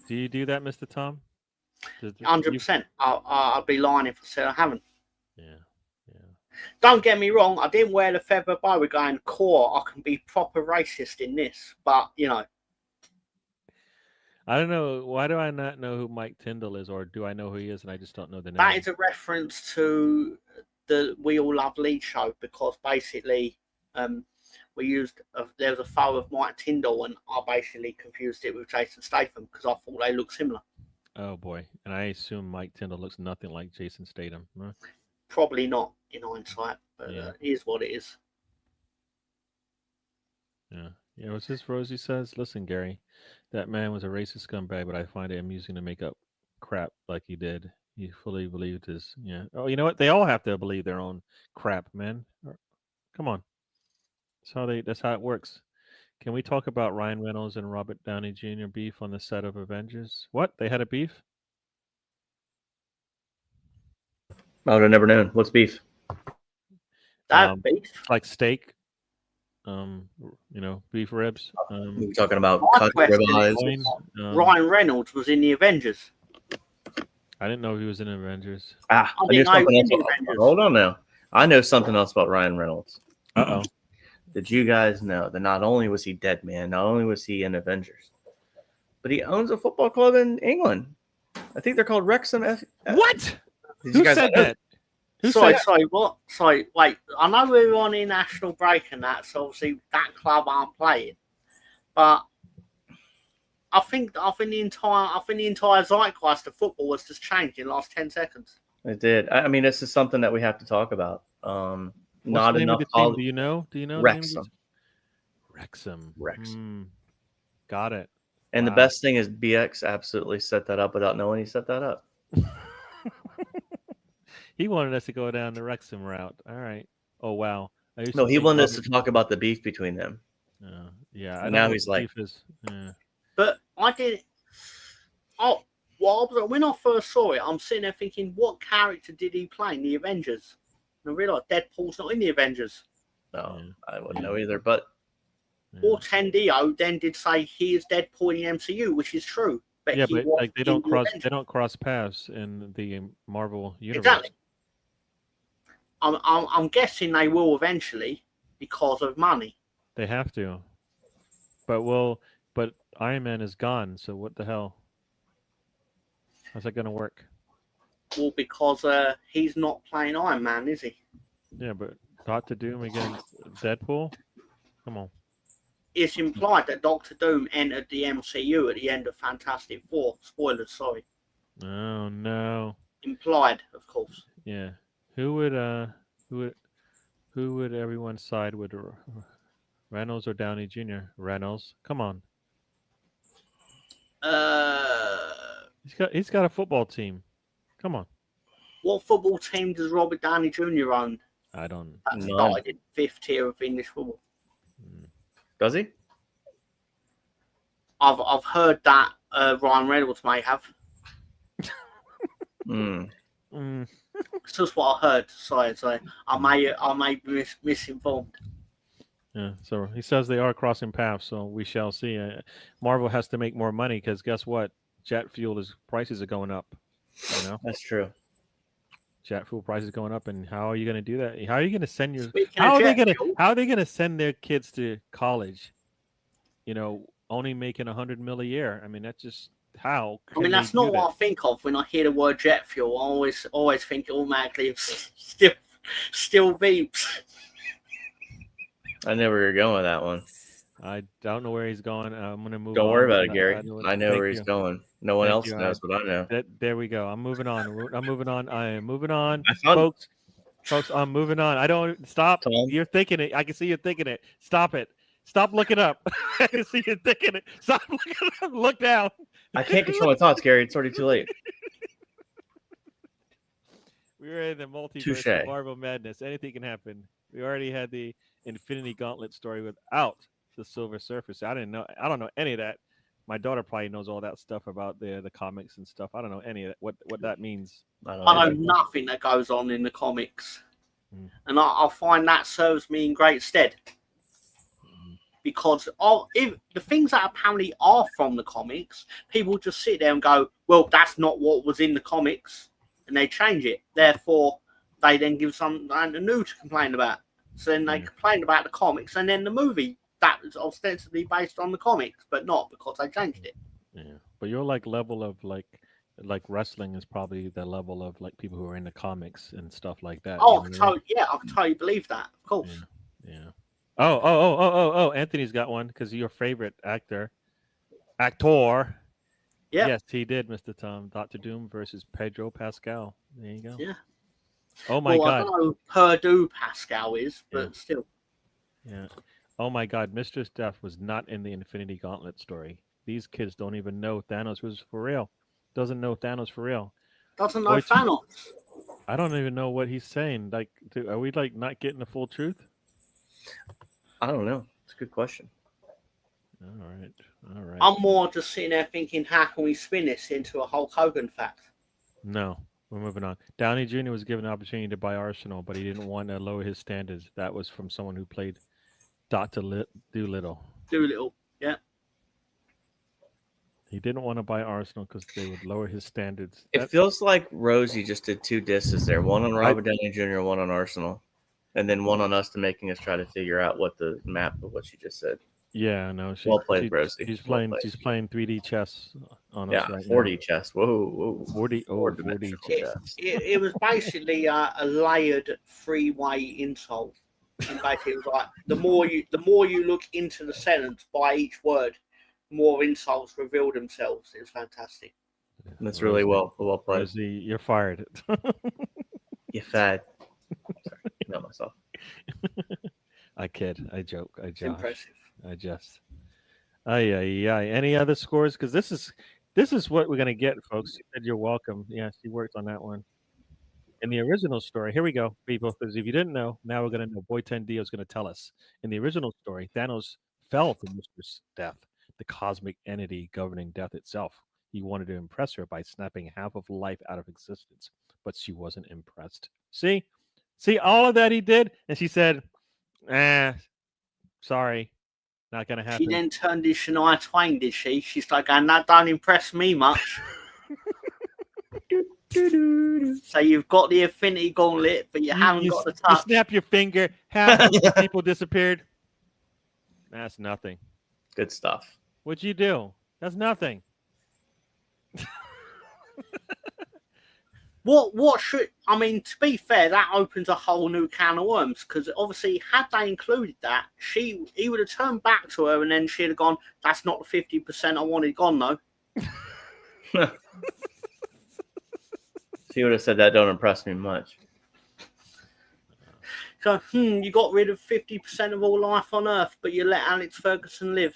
Do you do that, Mr. Tom? 100%. I'll be lying if I said I haven't. Yeah. Don't get me wrong. I didn't wear the feather boa going, core. I can be proper racist in this, but you know. I don't know. Why do I not know who Mike Tyndall is, or do I know who he is and I just don't know the name? That is a reference to the We All Love Lead show, because basically we used there was a photo of Mike Tyndall, and I basically confused it with Jason Statham because I thought they looked similar. Oh boy, and I assume Mike Tyndall looks nothing like Jason Statham. Huh? Probably not in hindsight, but it is what it is. Yeah. What's this? Rosie says, "Listen, Gary, that man was a racist scumbag, but I find it amusing to make up crap like he did. He fully believed his. Yeah. Oh, you know what? They all have to believe their own crap, man. Come on. That's how it works. Can we talk about Ryan Reynolds and Robert Downey Jr. beef on the set of Avengers? What? They had a beef? I would have never known. What's beef? Beef? Like steak. Beef ribs. We're talking about cut ribeyes. Ryan Reynolds was in the Avengers. I didn't know he was in Avengers. I knew something else. Hold on now. I know something else about Ryan Reynolds. Uh-oh. Did you guys know that not only was he Dead Man, not only was he in Avengers, but he owns a football club in England? I think they're called Wrexham. What? Who said that? Sorry, what? Sorry, wait. I know we were on international break and that, so obviously that club aren't playing. But I think the entire zeitgeist of football was just changed in the last 10 seconds. It did. I mean, this is something that we have to talk about. Not the name enough. Of the team? Do you know? Wrexham. Wrexham. Got it. And the best thing is BX absolutely set that up without knowing he set that up. He wanted us to go down the Wrexham route. All right. Oh wow. No, he wanted us to talk about the beef between them. Yeah. And now he's like, But I did. Oh, well, when I first saw it, I'm sitting there thinking, what character did he play in the Avengers? And I realised Deadpool's not in the Avengers. No, I wouldn't know either. But Or Tendio then did say he is Deadpool in the MCU, which is true. But like they don't cross paths in the Marvel universe. Exactly. I'm guessing they will eventually because of money. They have to. But Iron Man is gone, so what the hell? How's that going to work? Well, because he's not playing Iron Man, is he? Yeah, but Doctor Doom against Deadpool? Come on. It's implied that Doctor Doom entered the MCU at the end of Fantastic Four. Spoilers, sorry. Oh no. Implied, of course. Yeah. Who would everyone side with? Reynolds or Downey Jr.? Reynolds. Come on. He's got a football team. Come on. What football team does Robert Downey Jr. own? I don't know. That started in 5th tier of English football. Does he? I've heard that Ryan Reynolds may have. It's just what I heard. Sorry. I may be misinformed. Yeah, so he says they are crossing paths, so we shall see. Marvel has to make more money because guess what? Jet fuel prices are going up. You know, that's true. Jet fuel prices going up, and how are you going to do that? How are you going to send How are they going to send their kids to college? You know, only making $100 million a year. I mean, that's just how. I mean, that's not what I think of when I hear the word jet fuel. I always think automatically of still beeps. I know where you're going with that one. I don't know where he's going. I'm going to move on. Don't worry about it, Gary. I know where he's going. No one else knows, but I know. There we go. I'm moving on. I am moving on. Folks, I'm moving on. I don't stop. Tom? You're thinking it. I can see you thinking it. Stop it. Stop looking up. I can see you thinking it. Stop looking up. Look down. I can't control my thoughts, Gary. It's already too late. We're in the multiverse of Marvel madness. Anything can happen. We already had the Infinity Gauntlet story without the Silver Surfer. I don't know any of that. My daughter probably knows all that stuff about the comics and stuff. I don't know any of that, what that means. I know nothing that goes on in the comics. Mm. And I find that serves me in great stead. Because if the things that apparently are from the comics, people just sit there and go, well, that's not what was in the comics, and they change it. Therefore, they then give something new to complain about. So then they complain about the comics, and then the movie that was ostensibly based on the comics, but not because they changed it. Yeah, but your level of like wrestling is probably the level of like people who are into comics and stuff like that. Oh, I can totally believe that, of course. Yeah. Oh! Anthony's got one because your favorite actor. Yeah. Yes, he did, Mr. Tom. Dr. Doom versus Pedro Pascal. There you go. Yeah. Oh my God. I don't know who Purdue Pascal is, but still. Yeah. Oh my God. Mistress Death was not in the Infinity Gauntlet story. These kids don't even know Thanos was for real. Doesn't know Thanos for real. Doesn't know Thanos. I don't even know what he's saying. Like, are we like not getting the full truth? I don't know. It's a good question. All right. I'm more just sitting there thinking, how can we spin this into a Hulk Hogan fact? No, we're moving on. Downey Jr. was given an opportunity to buy Arsenal, but he didn't want to lower his standards. That was from someone who played Dr. Doolittle. Yeah. He didn't want to buy Arsenal because they would lower his standards. It feels like Rosie just did 2 disses there. One on Robert Downey Jr., one on Arsenal. And then one on us to making us try to figure out what the map of what she just said. Yeah, no. Well played, Rosie. She's playing 3D chess on us right 4D now. chess. Whoa. 4D chess. It was basically a layered 3-way insult. And basically, it was like the more you look into the sentence by each word, more insults reveal themselves. It's fantastic. That's really well played. Rosie, you're fired. You fat. Sorry, not myself. I kid. I joke. I joke. Impressive. I just. Any other scores? Because this is what we're gonna get, folks. She said you're welcome. Yeah, she worked on that one. In the original story, here we go, people. Because if you didn't know, now we're gonna know. Boy 10D is gonna tell us. In the original story, Thanos fell to Mistress Death, the cosmic entity governing death itself. He wanted to impress her by snapping half of life out of existence, but she wasn't impressed. See all of that he did, and she said, sorry, not gonna happen. She then turned to Shania Twain, did she? She's like, that don't impress me much. So you've got the Infinity Gauntlet, but you haven't got the touch. You snap your finger, half of people disappeared. That's nothing. Good stuff. What'd you do? That's nothing. What should I mean? To be fair, that opens a whole new can of worms because obviously, had they included that, he would have turned back to her and then she'd have gone. That's not the 50% I wanted gone though. She would have said that don't impress me much. So, you got rid of 50% of all life on Earth, but you let Alex Ferguson live.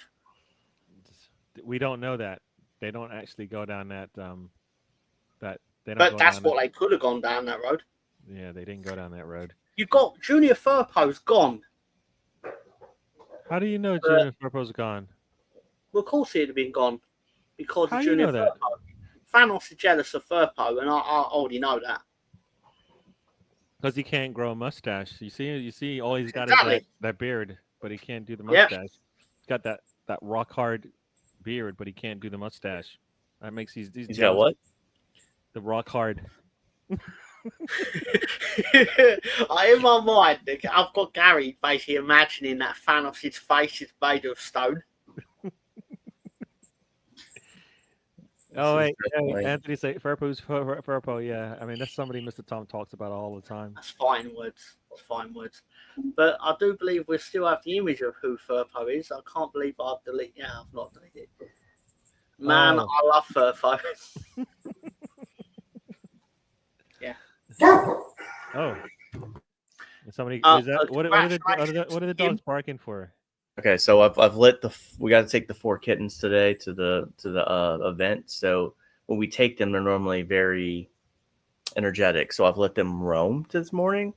We don't know that. They don't actually go down that. But that's what they could have gone down that road. Yeah, they didn't go down that road. You got Junior Firpo's gone. How do you know Junior Firpo's gone? Well, of course he'd have been gone because How of do you Junior know that? Firpo. Thanos is jealous of Firpo, and I already know that. Because he can't grow a mustache. You see, all he's got Exactly. is that beard, but he can't do the mustache. Yep. He's got that rock hard beard, but he can't do the mustache. That makes these He's got what? The rock hard. In my mind, I've got Gary basically imagining that Thanos' face is made of stone. Oh wait, Anthony say Firpo. Yeah, I mean that's somebody Mr. Tom talks about all the time. That's fine words. But I do believe we still have the image of who Firpo is. I can't believe I've deleted. Yeah, I've not deleted it. Man, I love Firpo. Yeah. Oh. Somebody is that what are the dogs barking for? Okay, so I've lit we got to take the 4 kittens today to the event. So when we take them, they're normally very energetic. So I've let them roam this morning,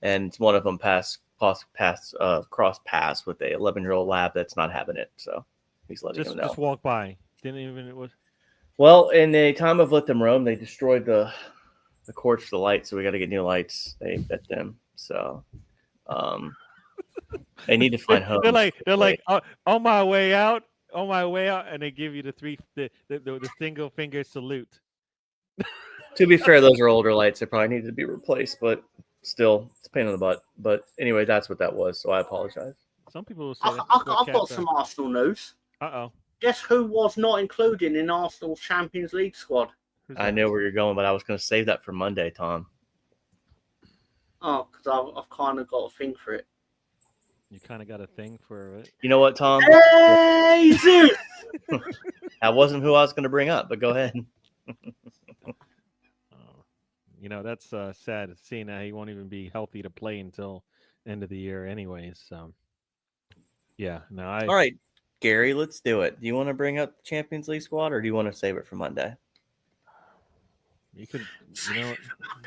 and one of them cross paths with a 11-year-old lab that's not having it. So he's letting them know. Just walk by. didn't even. It was. Well, in the time of Let Them Roam, they destroyed the cords for the lights, so we got to get new lights. They bet them. So they need to find homes. They're like on my way out, and they give you the single finger salute. To be fair, those are older lights. They probably needed to be replaced, but still, it's a pain in the butt. But anyway, that's what that was. So I apologize. Some people will say I've got some Arsenal news. Uh-oh. Guess who was not included in Arsenal's Champions League squad? I know where you're going, but I was going to save that for Monday, Tom. Oh, because I've kind of got a thing for it. You kind of got a thing for it. You know what, Tom? Hey, Zeus! That wasn't who I was going to bring up, but go ahead. You know, that's sad seeing that he won't even be healthy to play until end of the year anyways. So, yeah. No, All right, Gary, let's do it. Do you want to bring up the Champions League squad, or do you want to save it for Monday? You could, you know,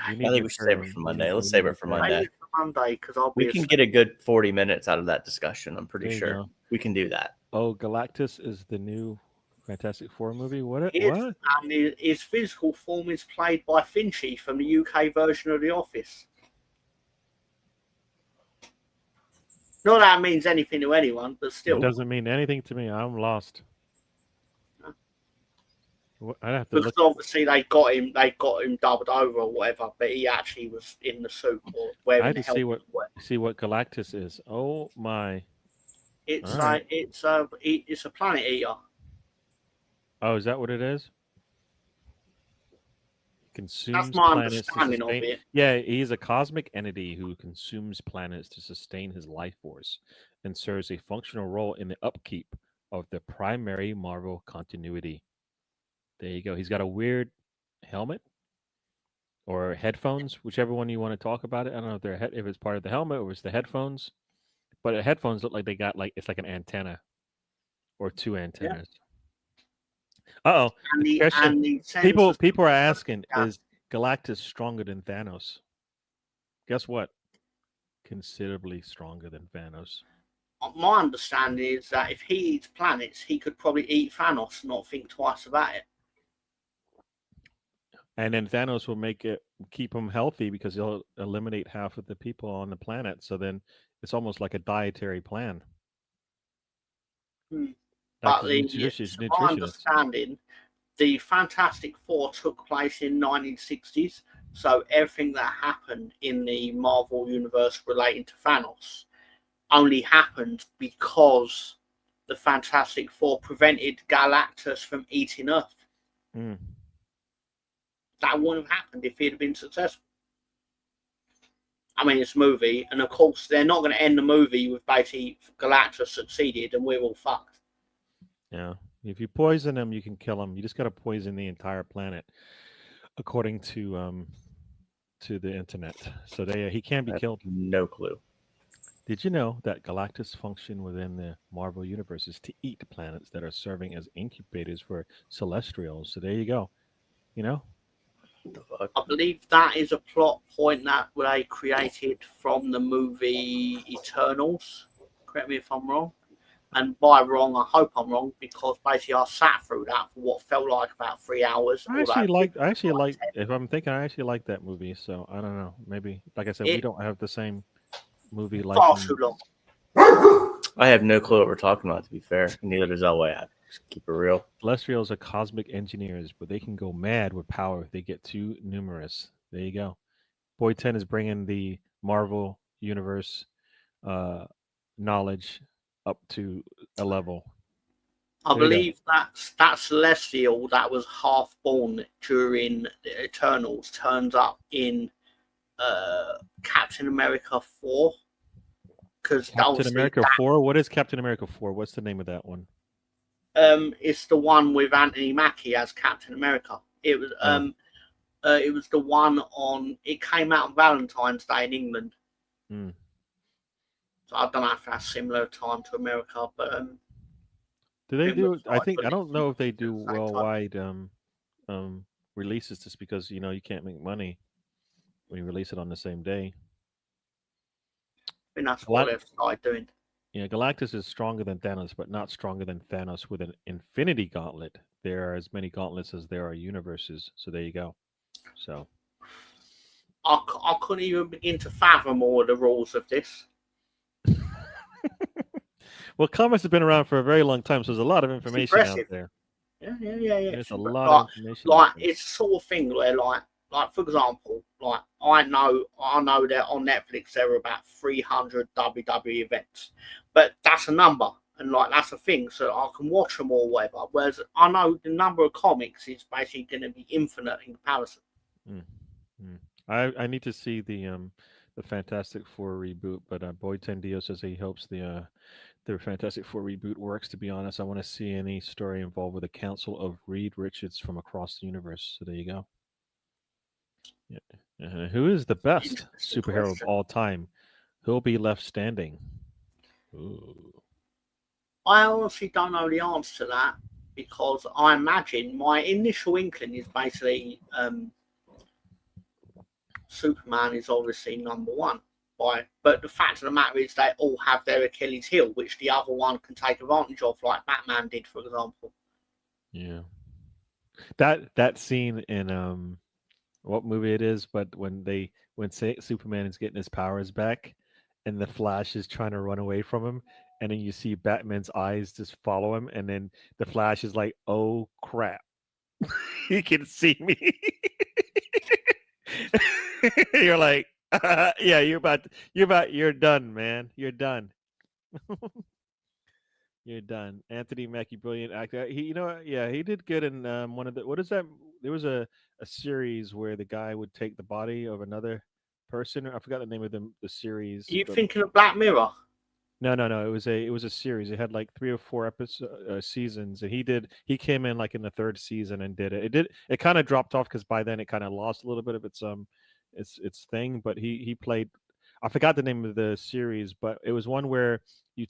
I think we should save it for Monday. Let's save it for Monday. Because we can get a good 40 minutes out of that discussion. I'm pretty sure go. We can do that. Oh, Galactus is the new Fantastic Four movie. What? And his physical form is played by Finchy from the UK version of The Office. Not that it means anything to anyone, but still. It doesn't mean anything to me. I'm lost. I'd have to because obviously they got him dubbed over or whatever, but he actually was in the suit or wearing I had the to see what Galactus is. Oh my! It's right. it's a planet eater. Oh, is that what it is? Consumes That's my planets understanding of it. Yeah, he's a cosmic entity who consumes planets to sustain his life force and serves a functional role in the upkeep of the primary Marvel continuity. There you go. He's got a weird helmet or headphones, whichever one you want to talk about it. I don't know if if it's part of the helmet or it's the headphones, but the headphones look like they got it's like an antenna or two antennas. Yeah. People are asking, is Galactus stronger than Thanos? Guess what? Considerably stronger than Thanos. My understanding is that if he eats planets, he could probably eat Thanos and not think twice about it. And then Thanos will keep him healthy because he'll eliminate half of the people on the planet. So then it's almost like a dietary plan. But my understanding, the Fantastic Four took place in 1960s. So everything that happened in the Marvel universe relating to Thanos only happened because the Fantastic Four prevented Galactus from eating Earth. That wouldn't have happened if he'd been successful. I mean, it's a movie, and of course, they're not going to end the movie with basically Galactus succeeded and we're all fucked. Yeah. If you poison him, you can kill him. You just got to poison the entire planet, according to the internet. So he can be killed. No clue. Did you know that Galactus' function within the Marvel universe is to eat planets that are serving as incubators for Celestials? So there you go. You know? The fuck? I believe that is a plot point that they created from the movie Eternals. Correct me if I'm wrong. And by wrong, I hope I'm wrong, because basically I sat through that for what felt like about 3 hours. I actually like. If I'm thinking, I actually like that movie. So I don't know. Maybe, like I said, we don't have the same movie like. Far too long. I have no clue what we're talking about. To be fair, neither does Elway. Just keep it real. Celestials are cosmic engineers, but they can go mad with power if they get too numerous. There you go. Boy 10 is bringing the Marvel universe knowledge up to a level. I believe that Celestial that was half born during the Eternals turns up in Captain America 4. Captain America 4? What is Captain America 4? What's the name of that one? It's the one with Anthony Mackie as Captain America. It was it was the one on. It came out on Valentine's Day in England. So I don't know if that's similar time to America, but do they do? I don't know if they do worldwide releases, just because you can't make money when you release it on the same day. I think that's what they've started doing. Yeah, Galactus is stronger than Thanos, but not stronger than Thanos with an infinity gauntlet. There are as many gauntlets as there are universes. So there you go. So I couldn't even begin to fathom all the rules of this. well, comics have been around for a very long time, so there's a lot of information out there. Yeah. There's a lot of information. Like it's the sort of thing where, like for example, like I know that on Netflix there are about 300 WWE events, but that's a number, and like that's a thing, so I can watch them or whatever. Whereas I know the number of comics is basically going to be infinite in comparison. I need to see the Fantastic Four reboot, but Boyd Tendio says he hopes the Fantastic Four reboot works. To be honest, I want to see any story involved with a council of Reed Richards from across the universe. So there you go. Yeah. Who is the best superhero of all time? Who'll be left standing? Ooh. I honestly don't know the answer to that, because I imagine my initial inkling is basically Superman is obviously number one. But the fact of the matter is they all have their Achilles heel, which the other one can take advantage of, like Batman did, for example. Yeah. That scene in what movie it is, but when Superman is getting his powers back and the Flash is trying to run away from him, and then you see Batman's eyes just follow him, and then the Flash is like, oh crap. He can see me. You're like, yeah, you're done, man. You're done. You're done. Anthony Mackie, brilliant actor. He did good in one of the, what is that? There was a series where the guy would take the body of another person. I forgot the name of the series. Are you thinking of Black Mirror? No. It was a series. It had like 3 or 4 seasons, and he came in like in the 3rd season and did it. It kind of dropped off because by then it kind of lost a little bit of its thing. But he played. I forgot the name of the series, but it was one where you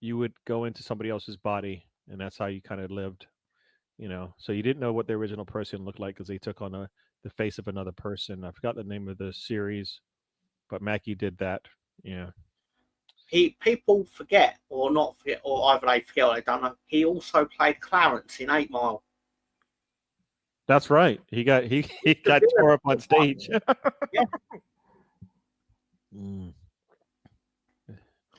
would go into somebody else's body, and that's how you kind of lived. So you didn't know what the original person looked like because they took on the face of another person. I forgot the name of the series, but Mackie did that. Yeah. People forget or not forget, or either they forget or they don't know. He also played Clarence in 8 Mile. That's right. He got tore up on stage. Yeah. Mm.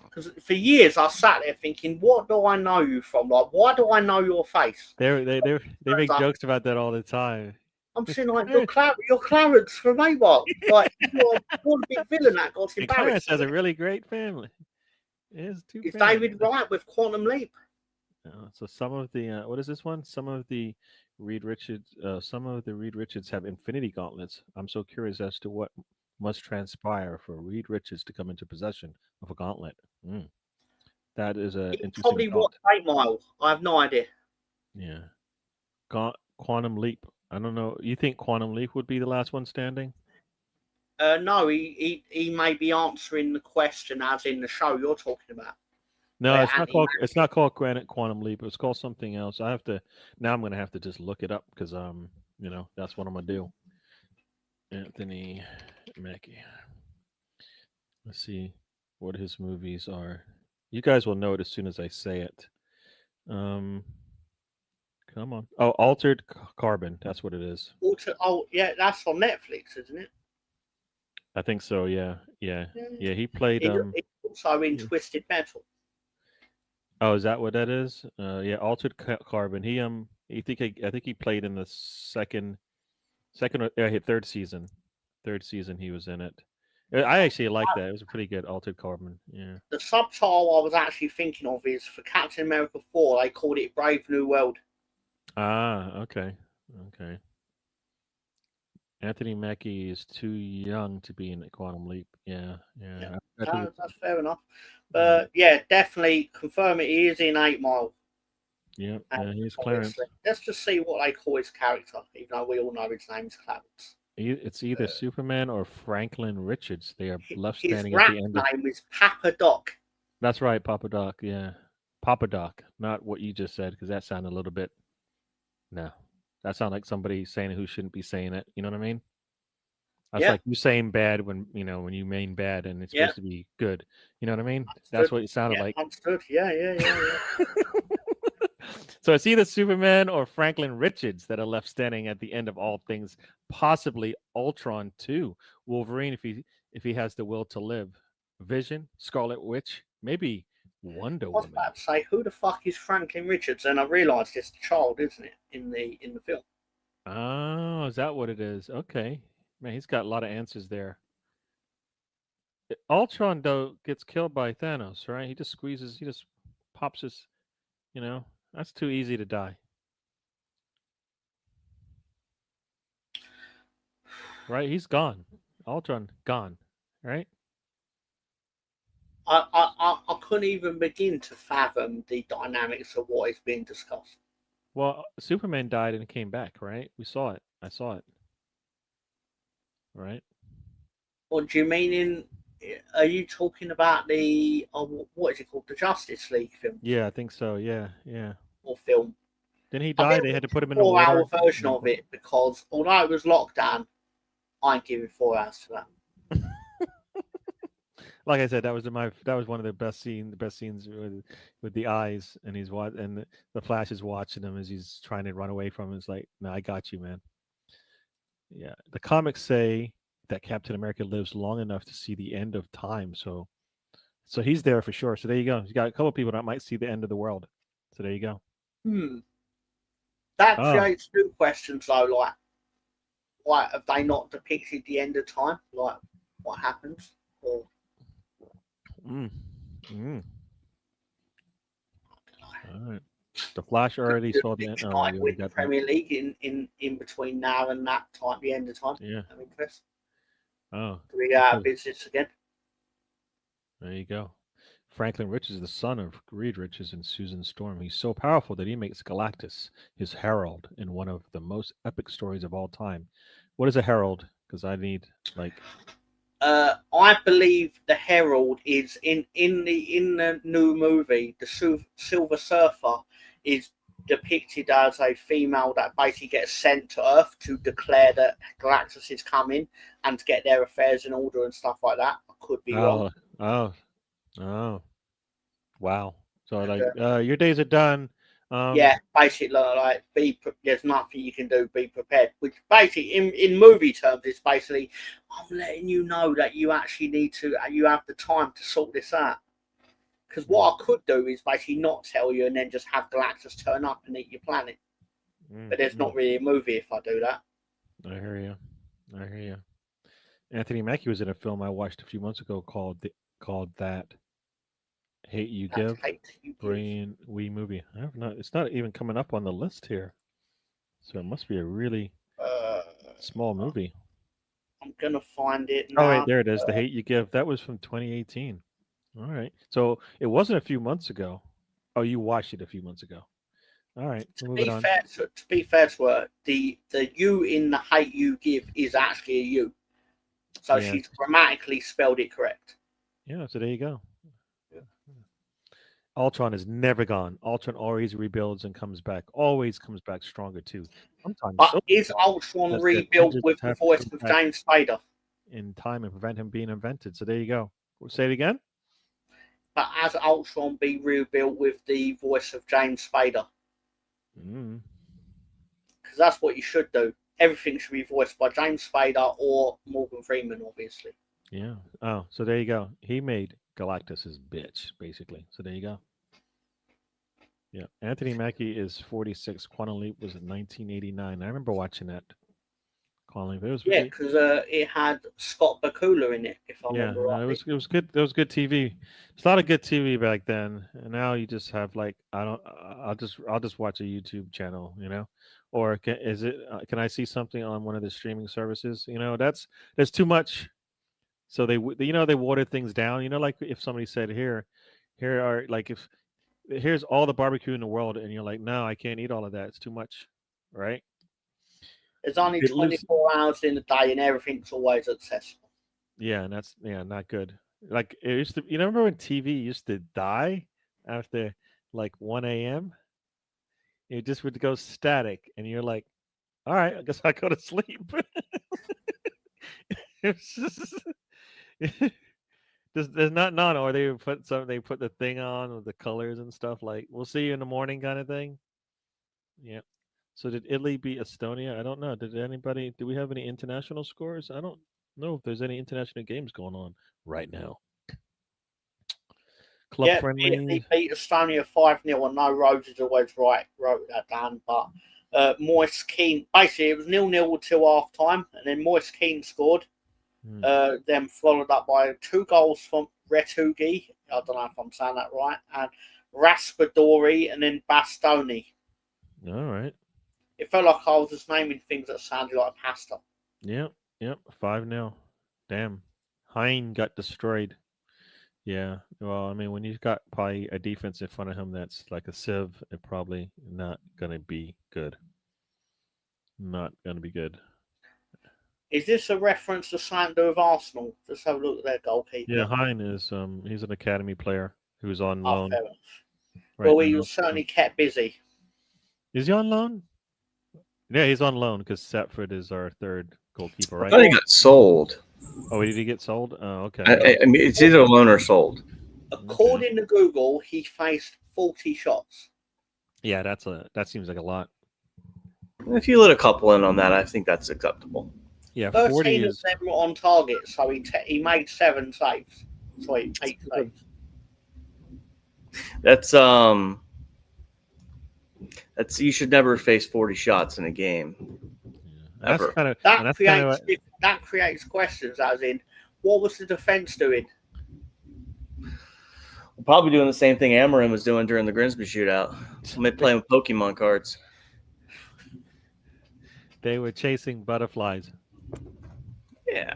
Because for years I sat there thinking, what do I know you from? Like, why do I know your face? They make jokes about that all the time. I'm saying, like, you're Clarence from 8 Mile. Like, you're a big villain that got embarrassed. Clarence has a really great family. Is David Wright with Quantum Leap? So some of the what is this one? Some of the Reed Richards have Infinity Gauntlets. I'm so curious as to what must transpire for Reed Richards to come into possession of a gauntlet. That is a interesting. Probably what 8 Mile. I have no idea. Yeah, Quantum Leap. I don't know. You think Quantum Leap would be the last one standing? No, he may be answering the question as in the show you're talking about. No, it's not called Quantum Leap. It's called something else. I'm going to have to just look it up because that's what I'm gonna do. Anthony Mackie. Let's see what his movies are. You guys will know it as soon as I say it. Come on. Oh, Altered Carbon. That's what it is. Yeah, that's on Netflix, isn't it? I think so. Yeah. He played. He's also in Twisted Metal. Oh, is that what that is? Yeah, Altered Carbon. I think he played in the third season. Third season he was in it. I actually like that. It was a pretty good Altered Carbon. Yeah. The subtitle I was actually thinking of is for Captain America 4. They called it Brave New World. Ah, okay. Anthony Mackie is too young to be in Quantum Leap. Yeah. That's fair enough. But yeah, definitely confirm it. He is in 8 Mile. Yeah, he's Clarence. Let's just see what they call his character, even though we all know his name is Clarence. It's either Superman or Franklin Richards. They are left standing at the end. His name is Papa Doc. That's right, Papa Doc. Yeah, Papa Doc. Not what you just said, because that sounded a little bit. No, that sounded like somebody saying who shouldn't be saying it. You know what I mean? That's like you saying bad when when you mean bad and it's supposed to be good. You know what I mean? Understood. That's what it sounded like. Understood. Yeah. So it's either Superman or Franklin Richards that are left standing at the end of all things. Possibly Ultron too. Wolverine if he has the will to live. Vision, Scarlet Witch, maybe Wonder I was Woman. about to say, who the fuck is Franklin Richards? And I realised it's a child, isn't it, in the film? Oh, is that what it is? Okay. Man, he's got a lot of answers there. Ultron though gets killed by Thanos, right? He just pops his, that's too easy to die. Right? He's gone. Ultron gone, right? I couldn't even begin to fathom the dynamics of what is being discussed. Well, Superman died and came back, right? We saw it. I saw it. Right? What do you mean are you talking about the what is it called, the Justice League film? Yeah, I think so. Yeah. Or film? Didn't he die? They had to put him in the 4-hour water. version of it, because although it was lockdown, I ain't giving 4 hours to that. Like I said, that was one of the best scenes with the eyes, and the Flash is watching him as he's trying to run away from him. It's like, no, I got you, man. Yeah, the comics say that Captain America lives long enough to see the end of time, so he's there for sure. So there you go. You got a couple of people that might see the end of the world. So there you go. That creates new questions though, like why have they not depicted the end of time? Like what happens? Or All right. The Flash already saw the end. Oh, with the Premier League in between now and that time, the end of time. Yeah. I mean, Chris. Oh. Do we go out of business again? There you go. Franklin Richards is the son of Reed Richards and Susan Storm. He's so powerful that he makes Galactus his herald in one of the most epic stories of all time. What is a herald? Because I need I believe the Herald is in the new movie. The Silver Surfer is depicted as a female that basically gets sent to Earth to declare that Galactus is coming and to get their affairs in order and stuff like that. I could be wrong. Oh, wow! So your days are done. Yeah, basically, like there's nothing you can do. Be prepared. Which basically, in movie terms, it's basically I'm letting you know that you actually need to. You have the time to sort this out. Because what I could do is basically not tell you and then just have Galactus turn up and eat your planet. But there's not really a movie if I do that. I hear you. Anthony Mackie was in a film I watched a few months ago called That Hate You Give. Brain Wee movie. I have not. It's not even coming up on the list here. So it must be a really small movie. I'm gonna find it now. Oh wait, there it is. The Hate You Give. That was from 2018. All right. So it wasn't a few months ago. Oh, you watched it a few months ago. All right. To be fair to her, the U in the Hate You Give is actually a U. So she's grammatically spelled it correct. Yeah, so there you go. Ultron is never gone. Ultron always rebuilds and comes back. Always comes back stronger too. Sometimes. But is Ultron rebuilt with the voice of James Spader? In time and prevent him being invented. So there you go. Say it again. But has Ultron be rebuilt with the voice of James Spader? Because that's what you should do. Everything should be voiced by James Spader or Morgan Freeman, obviously. Yeah. Oh, so there you go. He made Galactus his bitch, basically. So there you go. Yeah. Anthony Mackie is 46. Quantum Leap was in 1989. I remember watching that. Yeah, because it had Scott Bakula in it. If I remember right. It was good. There was good TV. It's a lot of good TV back then, and now you just have like I'll just watch a YouTube channel, or can I see something on one of the streaming services? There's too much. So they watered things down. Like if somebody said here are like here's all the barbecue in the world, and you're like, no, I can't eat all of that. It's too much, right? There's only 24 hours in the day, and everything's always accessible. Yeah, and that's not good. Like it used to. Remember when TV used to die after like 1 a.m. It just would go static, and you're like, all right, I guess I go to sleep. There's not none, or they put some. They put the thing on with the colors and stuff. Like we'll see you in the morning, kind of thing. Yeah. So did Italy beat Estonia? I don't know. Did anybody? Do we have any international scores? I don't know if there's any international games going on right now. Club Yeah, friendly. he beat Estonia 5-0, and no Rhodes is always right. Wrote that down, but Moise Keane. Basically, it was 0-0 till half time, and then Moise Keane scored. Then followed up by 2 goals from Retugi. I don't know if I'm saying that right, and Raspadori, and then Bastoni. All right. It felt like I was just naming things that sounded like pasta. Yep. 5-0. Damn. Hein got destroyed. Yeah. Well, I mean, when you've got probably a defense in front of him that's like a sieve, it probably not gonna be good. Not gonna be good. Is this a reference to something to do with Arsenal? Just have a look at their goalkeeper. Yeah, Hein is he's an academy player who's on loan Fair enough. right Well, he now. was certainly kept busy. Is he on loan? Yeah, he's on loan because Satford is our third goalkeeper, I right? thought he got sold. Oh, did he get sold? Oh, okay. I mean, it's either loan or sold. According to Google, he faced 40 shots. Yeah, that seems like a lot. If you let a couple in on that, I think that's acceptable. Yeah, 13 40 of is. them were on target, so he made 7 saves. Sorry, 8 saves. That's you should never face 40 shots in a game. Yeah, Ever. That creates questions, as in, what was the defense doing? We're probably doing the same thing Amarin was doing during the Grimsby shootout. Playing with Pokemon cards. They were chasing butterflies. Yeah.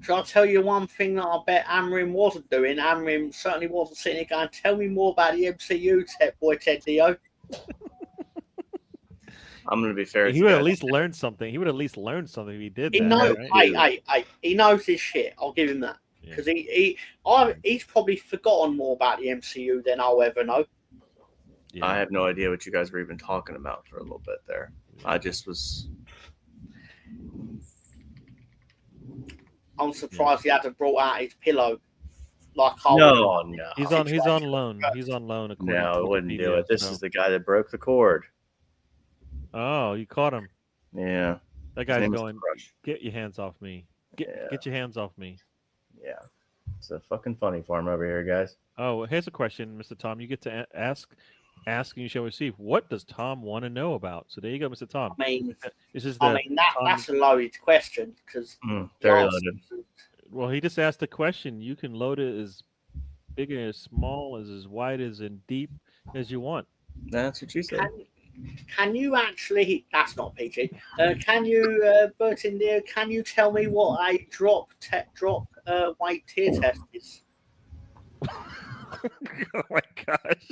Shall I tell you one thing that I bet Amarin wasn't doing? Amarin certainly wasn't sitting there going, tell me more about the MCU, Ted Dio. I'm going to be fair. He would at least learn something. He would at least learn something if he did He that. knows, Right? he knows his shit. I'll give him that. Because he's probably forgotten more about the MCU than I'll ever know. Yeah. I have no idea what you guys were even talking about for a little bit there. I just was. I'm surprised he hadn't brought out his pillow. No. He's on loan. He's on loan. No, I wouldn't do Wikipedia, it. This is the guy that broke the cord. Oh, you caught him. Yeah. That guy's going, get your hands off me. Get your hands off me. Yeah. It's a fucking funny farm over here, guys. Oh, here's a question, Mr. Tom. You get to ask and you shall receive. What does Tom want to know about? So there you go, Mr. Tom. That's a loaded question because very loaded. Well, he just asked a question. You can load it as big and as small as wide as and deep as you want. That's what you said. Can you actually? That's not PG. Can you, Bert in there? Can you tell me what a drop weight tier test is? Oh my gosh!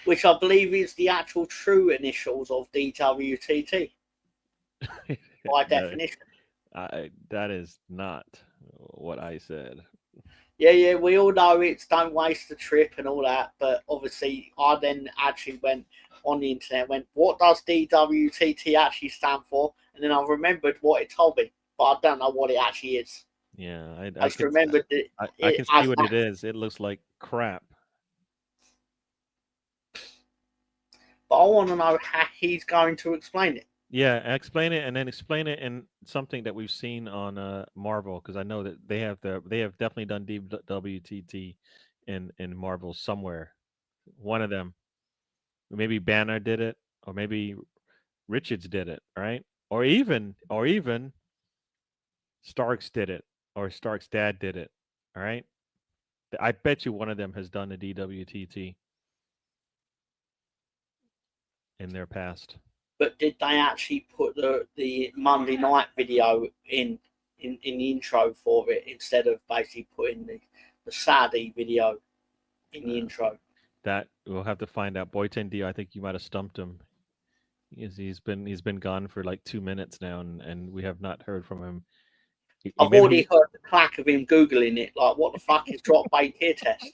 Which I believe is the actual true initials of DWTT by definition. That is not what I said. Yeah, we all know it's don't waste the trip and all that, but obviously I then actually went on the internet, went, what does DWTT actually stand for? And then I remembered what it told me, but I don't know what it actually is. Yeah, I just remembered that I can see what it is. It looks like crap. But I want to know how he's going to explain it. Yeah, explain it, and then explain it in something that we've seen on Marvel, because I know that they have definitely done DWTT in Marvel somewhere. One of them, maybe Banner did it, or maybe Richards did it, right? Or even Starks did it, or Stark's dad did it. All right, I bet you one of them has done the DWTT in their past. But did they actually put the Monday night video in the intro for it instead of basically putting the Saturday video in the intro? That we'll have to find out. Boyton D, I think you might have stumped him. He's been gone for like 2 minutes now, and we have not heard from him. I've already heard the clack of him Googling it, like, what the fuck is drop weight tier test?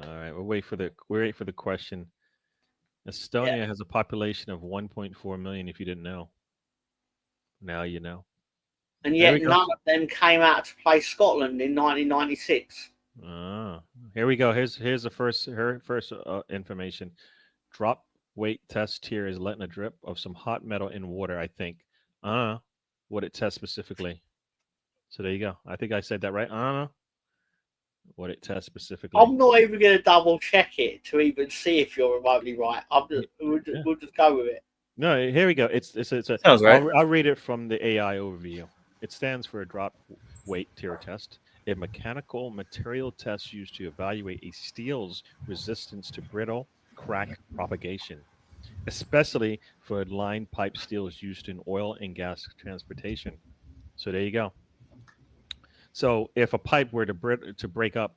All right, we'll wait for the question. Estonia has a population of 1.4 million. If you didn't know, now you know. And yet none of them came out to play Scotland in 1996. Here we go. Here's the first information. Drop weight test here is letting a drip of some hot metal in water. I think. What it tests specifically. So there you go. I think I said that right. What it tests specifically. I'm not even going to double check it to even see if you're remotely right. We'll just go with it. No, here we go. It's sounds right. I'll read it from the AI overview. It stands for a drop weight tear test, a mechanical material test used to evaluate a steel's resistance to brittle crack propagation, especially for line pipe steels used in oil and gas transportation. So there you go. So if a pipe were to break up,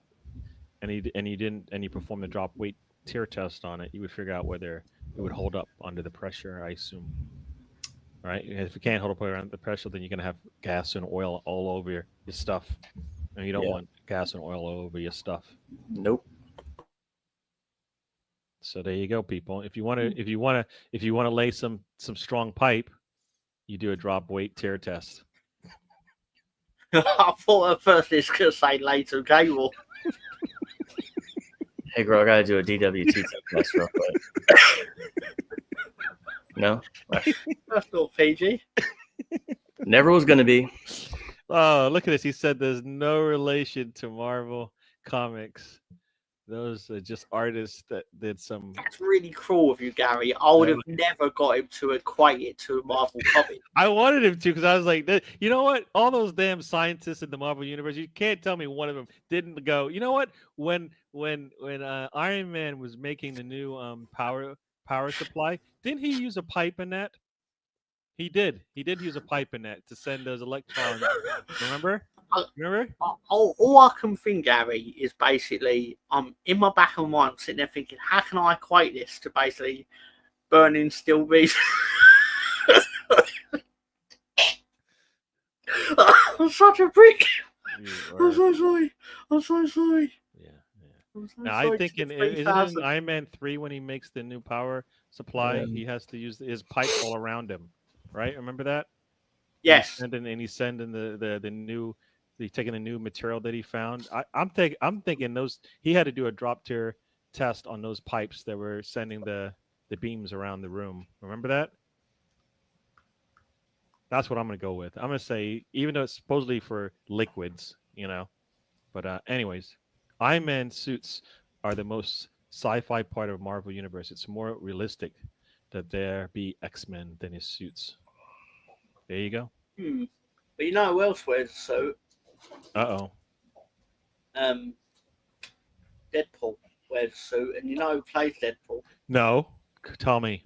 and you perform the drop weight tear test on it, you would figure out whether it would hold up under the pressure, I assume. Right? If you can't hold up under the pressure, then you're gonna have gas and oil all over your stuff, and you don't want gas and oil all over your stuff. Nope. So there you go, people. If you want to lay some strong pipe, you do a drop weight tear test. I thought at first it's going to say later cable. Hey, girl, I got to do a DWTT test real quick. No? That's not PG. Never was going to be. Oh, look at this. He said there's no relation to Marvel Comics. Those are just artists that did some... That's really cruel of you, Gary. I would have never got him to equate it to a Marvel comic. I wanted him to because I was like, you know what? All those damn scientists in the Marvel universe, you can't tell me one of them didn't go, you know what? When Iron Man was making the new power supply, didn't he use a pipe in that? He did. He did use a pipe in that to send those electrons. Remember? All I can think, Gary, is basically in my back of my mind sitting there thinking, how can I equate this to basically burning steel beams? I'm such a prick. I'm so sorry. I'm so sorry. Yeah. Now, I think isn't it in Iron Man 3 when he makes the new power supply, he has to use his pipe all around him, right? Remember that? Yes. He's sending the new. He's taking a new material that he found. I'm thinking those he had to do a drop tear test on those pipes that were sending the beams around the room. Remember that? That's what I'm going to go with. I'm going to say, even though it's supposedly for liquids, but anyways, Iron Man suits are the most sci-fi part of Marvel universe. It's more realistic that there be X-Men than his suits. There you go. But you know who else wears a suit? Deadpool wears a suit, and you know who plays Deadpool? No, tell me.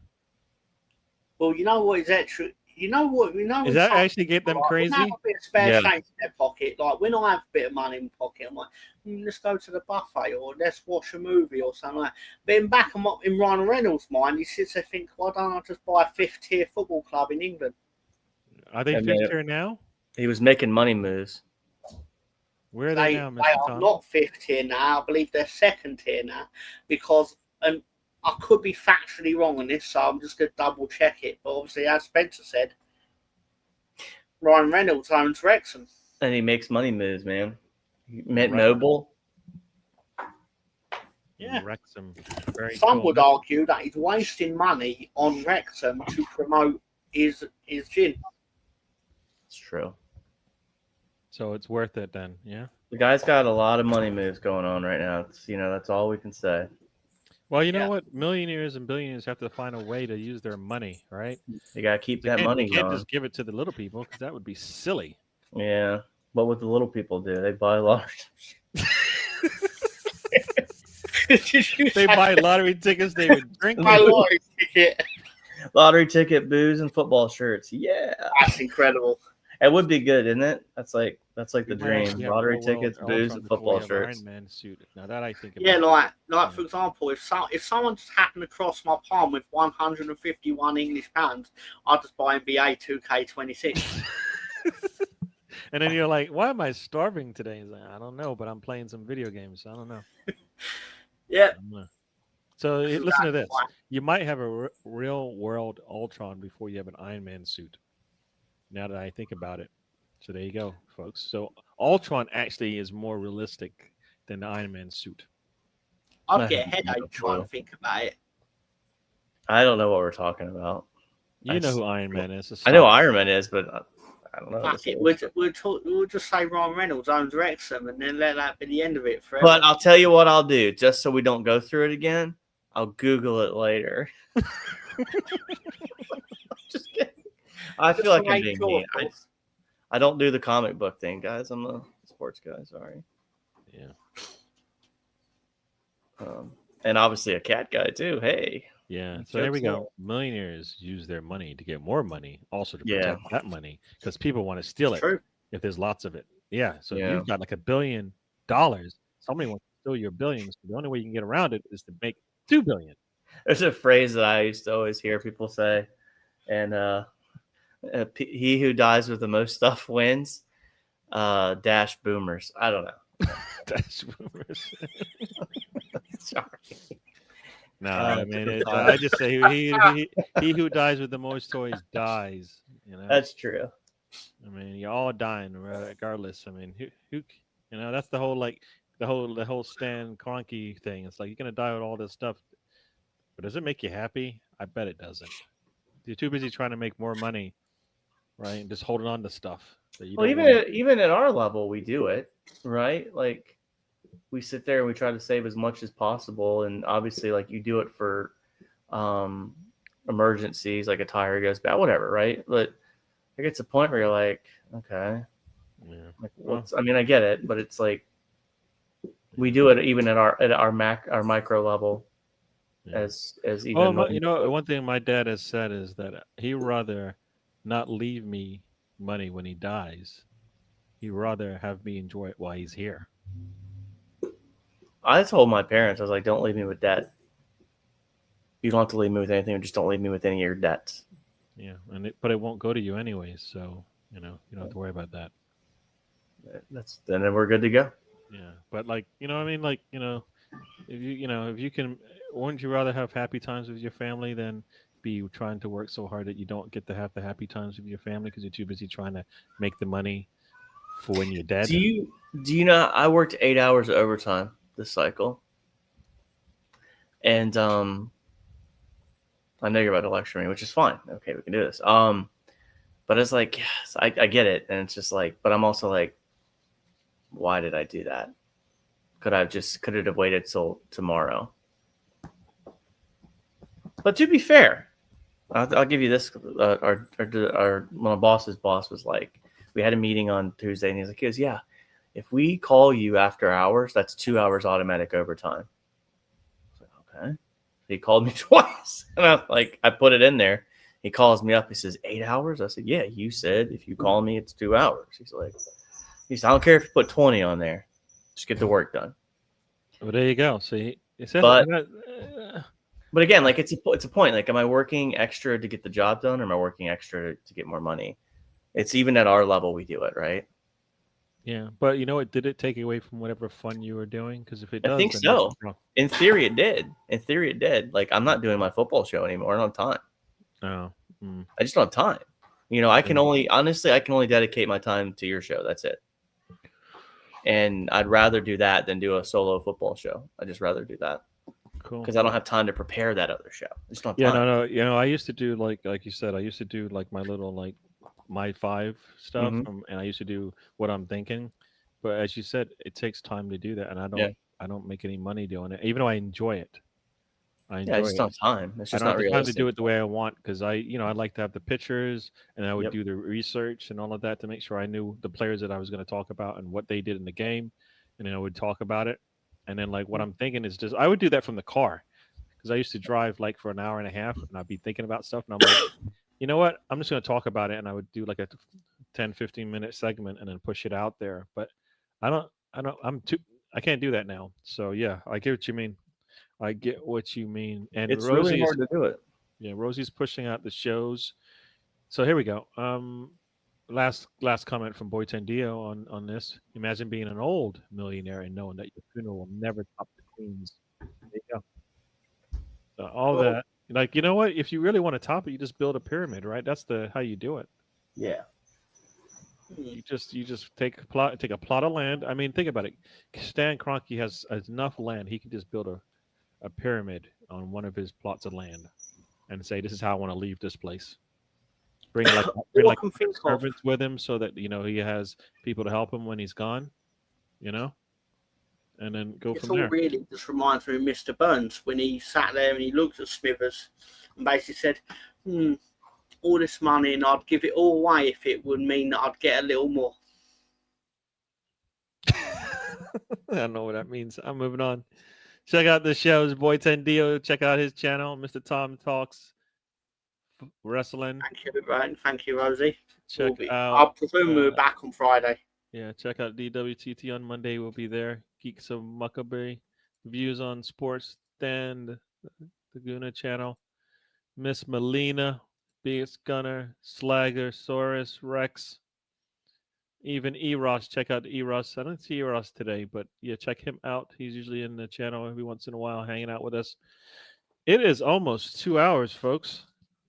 Well, you know what is actually, Does that actually get them crazy? When I have a bit of spare change in their pocket, like when I have a bit of money in my pocket, I'm like, let's go to the buffet or let's watch a movie or something like that. But in back of in Ryan Reynolds' mind, he sits there thinking, why don't I just buy a fifth-tier football club in England? Are they fifth tier now? He was making money moves. Where are they now, Mr. They are not fifth tier now. I believe they're second tier now because, and I could be factually wrong on this, so I'm just going to double check it. But obviously, as Spencer said, Ryan Reynolds owns Wrexham. And he makes money moves, man. Mint Mobile. Yeah. Wrexham. Some would argue that he's wasting money on Wrexham to promote his gin. It's true. So it's worth it then, yeah? The guy's got a lot of money moves going on right now. It's, that's all we can say. Well, you know what? Millionaires and billionaires have to find a way to use their money, right? They got to keep that money going. You can't just give it to the little people because that would be silly. Yeah. What would the little people do? They buy lottery. They buy lottery tickets. They would drink my lottery ticket. Lottery ticket, booze, and football shirts. Yeah. That's incredible. It would be good, isn't it? That's like the dream. Lottery tickets, booze, and football shirts. Iron Man suit. Now that I think about. Yeah, like for example, if someone just happened to cross my palm with 151 English pounds, I'd just buy NBA 2K26. And then you're like, why am I starving today? He's like, I don't know, but I'm playing some video games. I don't know. Yeah. So So listen to that's this. why. You might have a real world Ultron before you have an Iron Man suit. Now that I think about it. So there you go, folks. So Ultron actually is more realistic than the Iron Man suit. I'd I get a have no headache trying to clue. think about it. I don't know what we're talking about. You know who Iron Man is. I know Iron Man is, but I don't know. Fuck it, we'll just say Ryan Reynolds owns Wrexham and then let that be the end of it forever. But I'll tell you what I'll do, just so we don't go through it again. I'll Google it later. Just kidding. I Just feel like to I'm make being sure, mean. of course. I don't do the comic book thing, guys. I'm a sports guy. Sorry. Yeah. And obviously a cat guy too. Hey. Yeah. So here we go. Millionaires use their money to get more money, also to protect that money, because people want to steal it True. if there's lots of it. Yeah. So if Yeah. you've got like $1 billion, somebody wants to steal your billions. The only way you can get around it is to make $2 billion. There's a phrase that I used to always hear people say, and he who dies with the most stuff wins. Dash boomers. I don't know. Dash boomers. Sorry. No, I mean, I just say he who dies with the most toys dies. You know, that's true. I mean, you're all dying regardless. I mean, who you know, that's the whole the whole Stan Kroenke thing. It's like you're gonna die with all this stuff, but does it make you happy? I bet it doesn't. You're too busy trying to make more money, right? And just holding on to stuff that you well, don't even at our level, we do it, right? Like we sit there and we try to save as much as possible, and obviously, like you do it for emergencies, like a tire goes bad, whatever, right? But it gets a point where you're like, okay, yeah. like what's? I mean, I get it, but it's like we do it even at our micro level. Yeah. As even you know, one thing my dad has said is that he'd rather not leave me money when he dies. He'd rather have me enjoy it while he's here. I told my parents, I was like, don't leave me with debt. You don't have to leave me with anything, just don't leave me with any of your debts. Yeah, but it won't go to you anyways, so you know you don't have to worry about that. Then we're good to go. Yeah, but like you know, what I mean, like if you can, wouldn't you rather have happy times with your family than be trying to work so hard that you don't get to have the happy times with your family because you're too busy trying to make the money for when you're dead? Do you know I worked 8 hours of overtime this cycle, and I know you're about to lecture me, which is fine. Okay, we can do this. But it's like, yes, I get it, and it's just like, but I'm also like, why did I do that? Could it have waited till tomorrow? But to be fair, I'll give you this. My boss's boss was like, we had a meeting on Tuesday, and he goes, yeah, if we call you after hours, that's 2 hours automatic overtime. I was like, okay. He called me twice, and I put it in there. He calls me up. He says, 8 hours? I said, yeah, you said if you call me, it's 2 hours. He said, I don't care if you put 20 on there. Just get the work done. Well, there you go. See, but again, like it's a point. Like, am I working extra to get the job done, or am I working extra to get more money? It's even at our level we do it, right? Yeah, but you know what? Did it take away from whatever fun you were doing? Because if it does, I think so. In theory, it did. Like, I'm not doing my football show anymore. I don't have time. Oh, I just don't have time. You know, I can only dedicate my time to your show. That's it. And I'd rather do that than do a solo football show. I'd just rather do that. Cool. Because I don't have time to prepare that other show. I just don't have time. No. You know, I used to do like you said, I used to do like my little my 5 stuff, and I used to do what I'm thinking. But as you said, it takes time to do that, and I don't make any money doing it, even though I enjoy it. I just don't have time. It's just I don't not have realistic. time to do it the way I want because I'd like to have the pictures, and I would do the research and all of that to make sure I knew the players that I was going to talk about and what they did in the game, and then I would talk about it. And then like what I'm thinking is just I would do that from the car because I used to drive like for an hour and a half, and I'd be thinking about stuff, and I'm like, you know what? I'm just going to talk about it, and I would do like a 10-15 minute segment and then push it out there. But I can't do that now. So yeah, I get what you mean. I get what you mean. And it's really hard to do it. Yeah, Rosie's pushing out the shows. So here we go. Last comment from Boy Tendio on this. Imagine being an old millionaire and knowing that your funeral will never top the Queen's. There you go. all Well, that. Like, you know what? If you really want to top it, you just build a pyramid, right? That's the how you do it. Yeah. You just take a plot of land. I mean, think about it. Stan Kroenke has enough land. He can just build a pyramid on one of his plots of land and say, "This is how I want to leave this place." Bring all I like can think of, servants with him so that he has people to help him when he's gone. You know, and then go it's from all there. really just reminds me of Mr. Burns when he sat there and he looked at Smithers and basically said, all this money and I'd give it all away if it would mean that I'd get a little more. I don't know what that means. I'm moving on. Check out the shows, Boy Tendio. Check out his channel, Mr. Tom Talks Wrestling. Thank you, Brian. Thank you, Rosie. Check out. I presume we're back on Friday. Yeah, check out DWTT on Monday. We'll be there. Geeks of Muckaby. Views on Sports Stand, the Guna channel. Miss Melina, Biggest Gunner, Slagger, Saurus, Rex. Even Eros, check out Eros. I don't see Eros today, but yeah, check him out. He's usually in the channel every once in a while, hanging out with us. It is almost 2 hours, folks,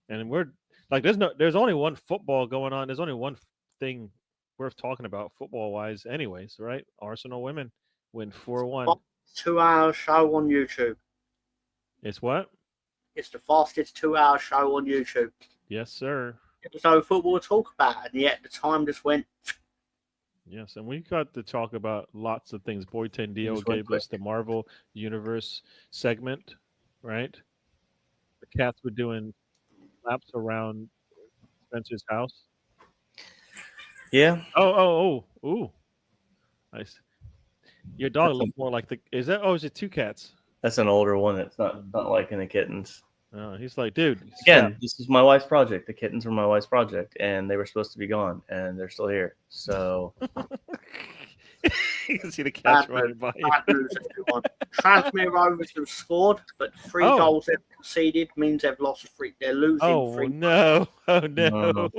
and we're like, there's only one football going on. There's only one thing worth talking about football wise, anyways, right? Arsenal women win 4-1. 2-hour show on YouTube. It's what? It's the fastest 2-hour show on YouTube. Yes, sir. There's no football to talk about, and yet the time just went. Yes, and we got to talk about lots of things. Boy Tendio gave us the Marvel Universe segment, right? The cats were doing laps around Spencer's house. Yeah. Oh. Nice. Your dog looks more like is it two cats? That's an older one. It's not liking the kittens. Oh, he's like, dude. Again, this is my wife's project. The kittens were my wife's project, and they were supposed to be gone, and they're still here. So you can see the cats running by. Transmere Rovers have scored, but 3 goals they've conceded means they've lost 3. They're losing 3. No. No.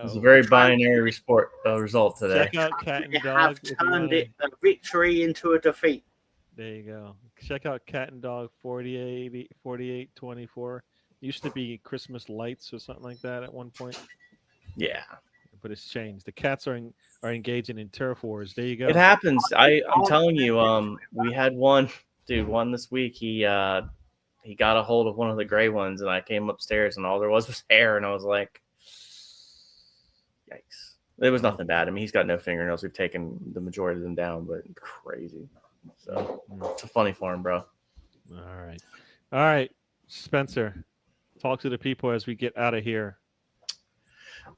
It's a very binary result today. Check out Cat and They Dog. have turned a victory into a defeat. There you go. Check out Cat and Dog 4824. Used to be Christmas Lights or something like that at one point. Yeah. But it's changed. The cats are engaging in turf wars. There you go. It happens. I'm telling you, we had one this week. He got a hold of one of the gray ones, and I came upstairs, and all there was hair, and I was like, yikes. It was nothing bad. I mean, he's got no fingernails. We've taken the majority of them down, but crazy. So it's a funny farm, bro. All right, Spencer, talk to the people as we get out of here.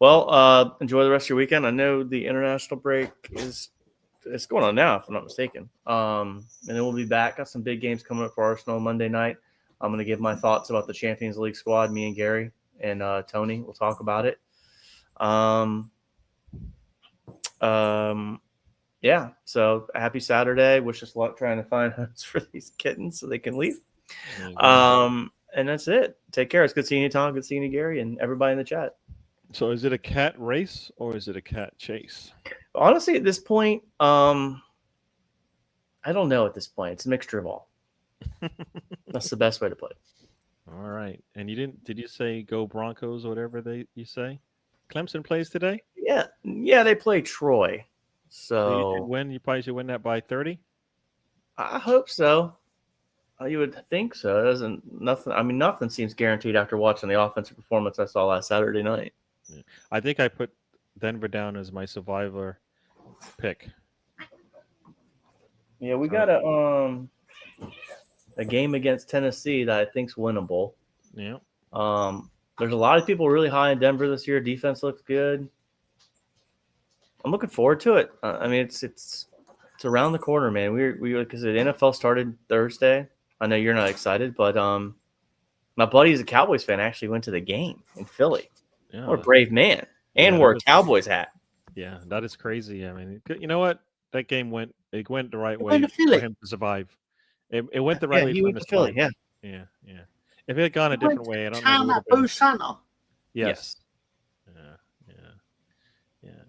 Well, enjoy the rest of your weekend. I know the international break it's going on now, if I'm not mistaken. And then we'll be back. Got some big games coming up for Arsenal Monday night. I'm going to give my thoughts about the Champions League squad. Me and Gary and Tony will talk about it. Yeah, so happy Saturday. Wish us luck trying to find homes for these kittens so they can leave. And that's it. Take care. It's good seeing you, Tom. Good seeing you, Gary, and everybody in the chat. So is it a cat race or is it a cat chase? Honestly, at this point, I don't know at this point. It's a mixture of all. That's the best way to play it. All right. And did you say go Broncos or whatever you say? Clemson plays today? Yeah, they play Troy. So you probably should win that by 30? I hope so. You would think so. Nothing seems guaranteed after watching the offensive performance I saw last Saturday night. Yeah. I think I put Denver down as my survivor pick. Yeah, we got a game against Tennessee that I think's winnable. Yeah. There's a lot of people really high in Denver this year. Defense looks good. I'm looking forward to it. I mean, it's around the corner, man. We because the NFL started Thursday. I know you're not excited, but my buddy is a Cowboys fan. Actually went to the game in Philly. Yeah, what a brave man, and wore a Cowboys hat. Yeah, that is crazy. I mean, you know what? That game went the right way for him to survive. It went the right way for him to Philly. Yeah. If it had gone a different way, I don't know. Boo Santa. Yes. Yeah.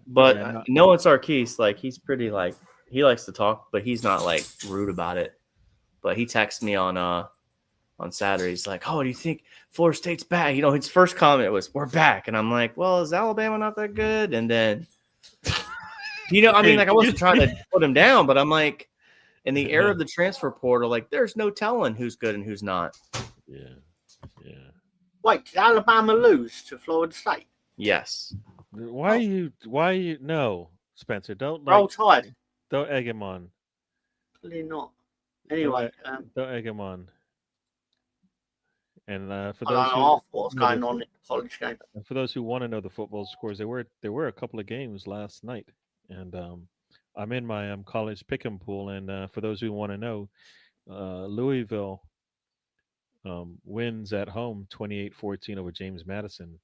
But Noah Sarkis, like he's pretty he likes to talk, but he's not like rude about it. But he texts me on on Saturday. He's like, "Oh, do you think Florida State's back?" His first comment was, "We're back," and I'm like, "Well, is Alabama not that good?" And then, I wasn't trying to put him down, but I'm like, in the era of the transfer portal, like, there's no telling who's good and who's not. Yeah. Wait, did Alabama lose to Florida State? Yes. Why you no, Spencer, don't Roll Tide. Don't egg him on. Clearly not. Anyway, don't egg him on. And for I those don't know what's going on in the college game. And for those who want to know the football scores, there were a couple of games last night, and I'm in my college pick'em pool, and for those who want to know, Louisville wins at home 28-14 over James Madison.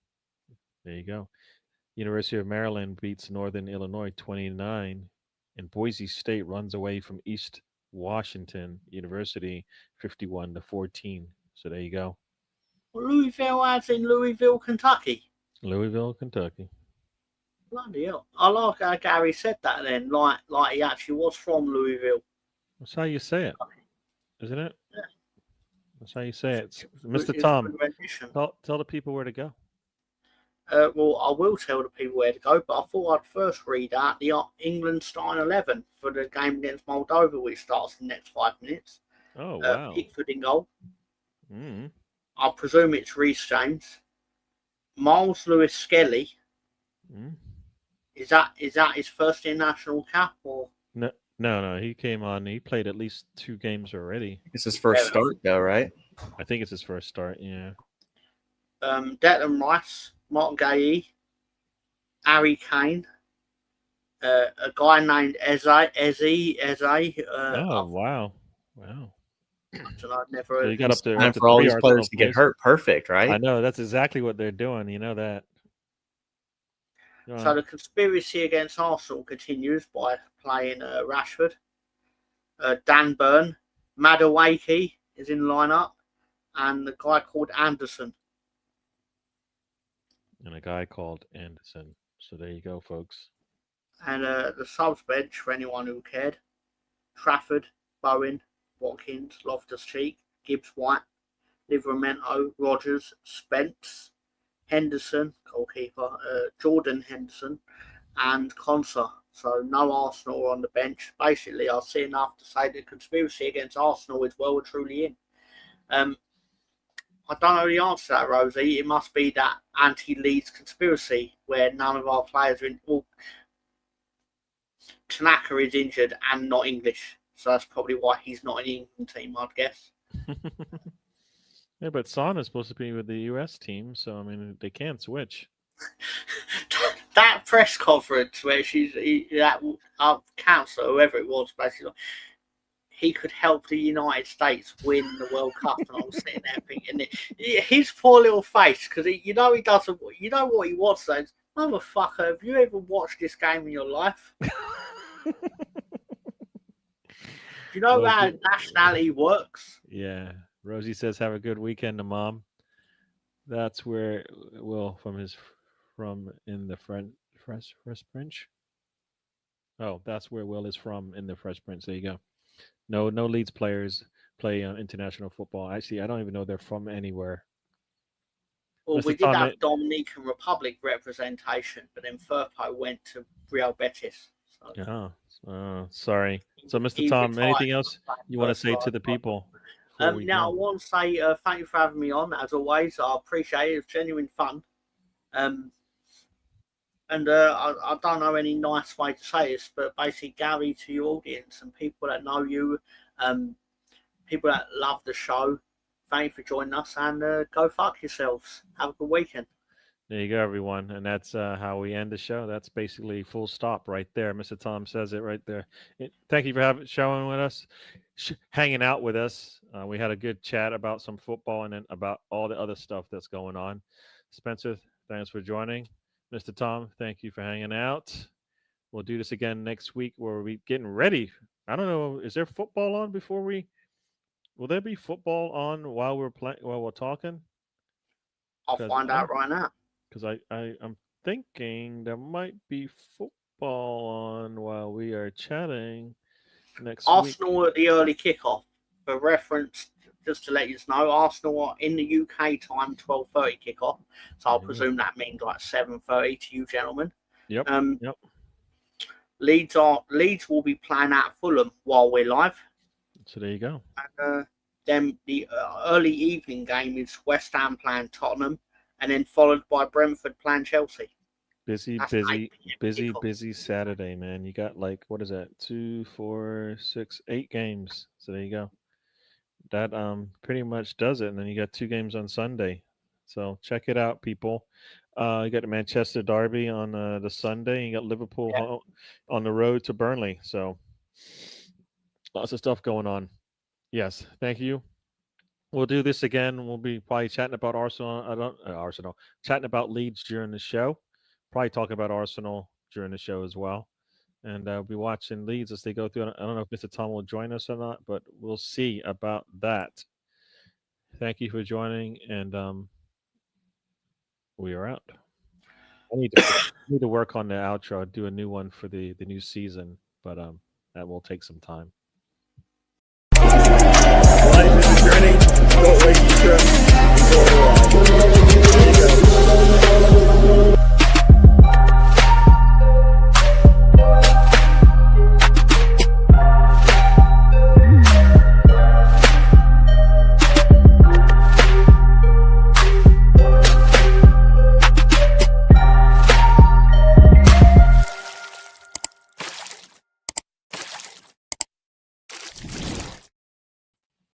There you go. University of Maryland beats Northern Illinois 29, and Boise State runs away from East Washington University 51-14. So there you go. Louisville, as in Louisville, Kentucky. Louisville, Kentucky. Bloody hell! I like how Gary said that. Then, like he actually was from Louisville. That's how you say it, isn't it? Yeah. That's how you say it. Mr. Tom, tell the people where to go. Well, I will tell the people where to go, but I thought I'd first read out the England starting 11 for the game against Moldova, which starts in the next 5 minutes. Oh, wow. Pickford in goal. Mm-hmm. I presume it's Reece James. Miles Lewis Skelly. Mm-hmm. Is that his first international cap or? No. He came on. He played at least 2 games already. It's his first start, though, right? I think it's his first start. Yeah. Declan Rice, Martin Gay, Harry Kane, a guy named Eze. Oh, wow. I don't know, never. So you got up to time for all these players to get hurt. Perfect, right? I know, that's exactly what they're doing. You know that. So the conspiracy against Arsenal continues by playing Rashford. Dan Burn, Madueke is in the lineup, and a guy called Anderson. And a guy called Anderson. So there you go, folks. And the subs bench, for anyone who cared: Trafford, Bowen, Watkins, Loftus-Cheek, Gibbs-White, Livramento, Rogers, Spence, Henderson, goalkeeper, Jordan Henderson, and Konsa. So no Arsenal on the bench. Basically, I see enough to say the conspiracy against Arsenal is well and truly in. I don't know the answer to that, Rosie. It must be that anti-Leeds conspiracy where none of our players are in. Well, Tanaka is injured and not English, so that's probably why he's not in the England team, I'd guess. Yeah, but Son is supposed to be with the US team, so I mean they can't switch. That press conference where our counsellor, whoever it was, basically, he could help the United States win the World Cup, and I was sitting there thinking, his poor little face, because he doesn't. You know what he wants? Says, "Motherfucker, have you ever watched this game in your life? Do you know how nationality works?" Yeah. Rosie says, "Have a good weekend to Mom." That's where Will from in the Fresh Prince. Oh, that's where Will is from in the Fresh Prince. There you go. No Leeds players play international football. Actually, I don't even know they're from anywhere. Well, we did have Dominican Republic representation, but then Firpo went to Real Betis. So. Sorry. So, Mr. Tom, anything else you want to say to the people? Now, I want to say thank you for having me on. As always, I appreciate it. It's genuine fun. And I don't know any nice way to say this, but basically, Gary, to your audience and people that know you, people that love the show, thank you for joining us, and go fuck yourselves. Have a good weekend. There you go, everyone. And that's how we end the show. That's basically full stop right there. Mr. Tom says it right there. Thank you for showing with us, hanging out with us. We had a good chat about some football and then about all the other stuff that's going on. Spencer, thanks for joining. Mr. Tom, thank you for hanging out. We'll do this again next week where we're getting ready. I don't know. Is there football on before we? Will there be football on while we're talking? I'll find out right now. Because I'm thinking there might be football on while we are chatting next week. Arsenal at the early kickoff. For reference, just to let you know, Arsenal are in the UK time 12:30 kickoff. So I'll presume that means like 7:30 to you gentlemen. Yep. Yep. Leeds will be playing at Fulham while we're live. So there you go. And then the early evening game is West Ham playing Tottenham, and then followed by Brentford playing Chelsea. Busy Saturday, man. You got like, what is that? 2, 4, 6, 8 games. So there you go. That pretty much does it. And then you got 2 games on Sunday. So check it out, people. You got the Manchester Derby on the Sunday. You got Liverpool on the road to Burnley. So lots of stuff going on. Yes, thank you. We'll do this again. We'll be probably chatting about Arsenal, chatting about Leeds during the show. Probably talking about Arsenal during the show as well. And we'll be watching Leeds as they go through. I don't know if Mr. Tom will join us or not, but we'll see about that. Thank you for joining, and we are out. I need to work on the outro. Do a new one for the new season, but that will take some time.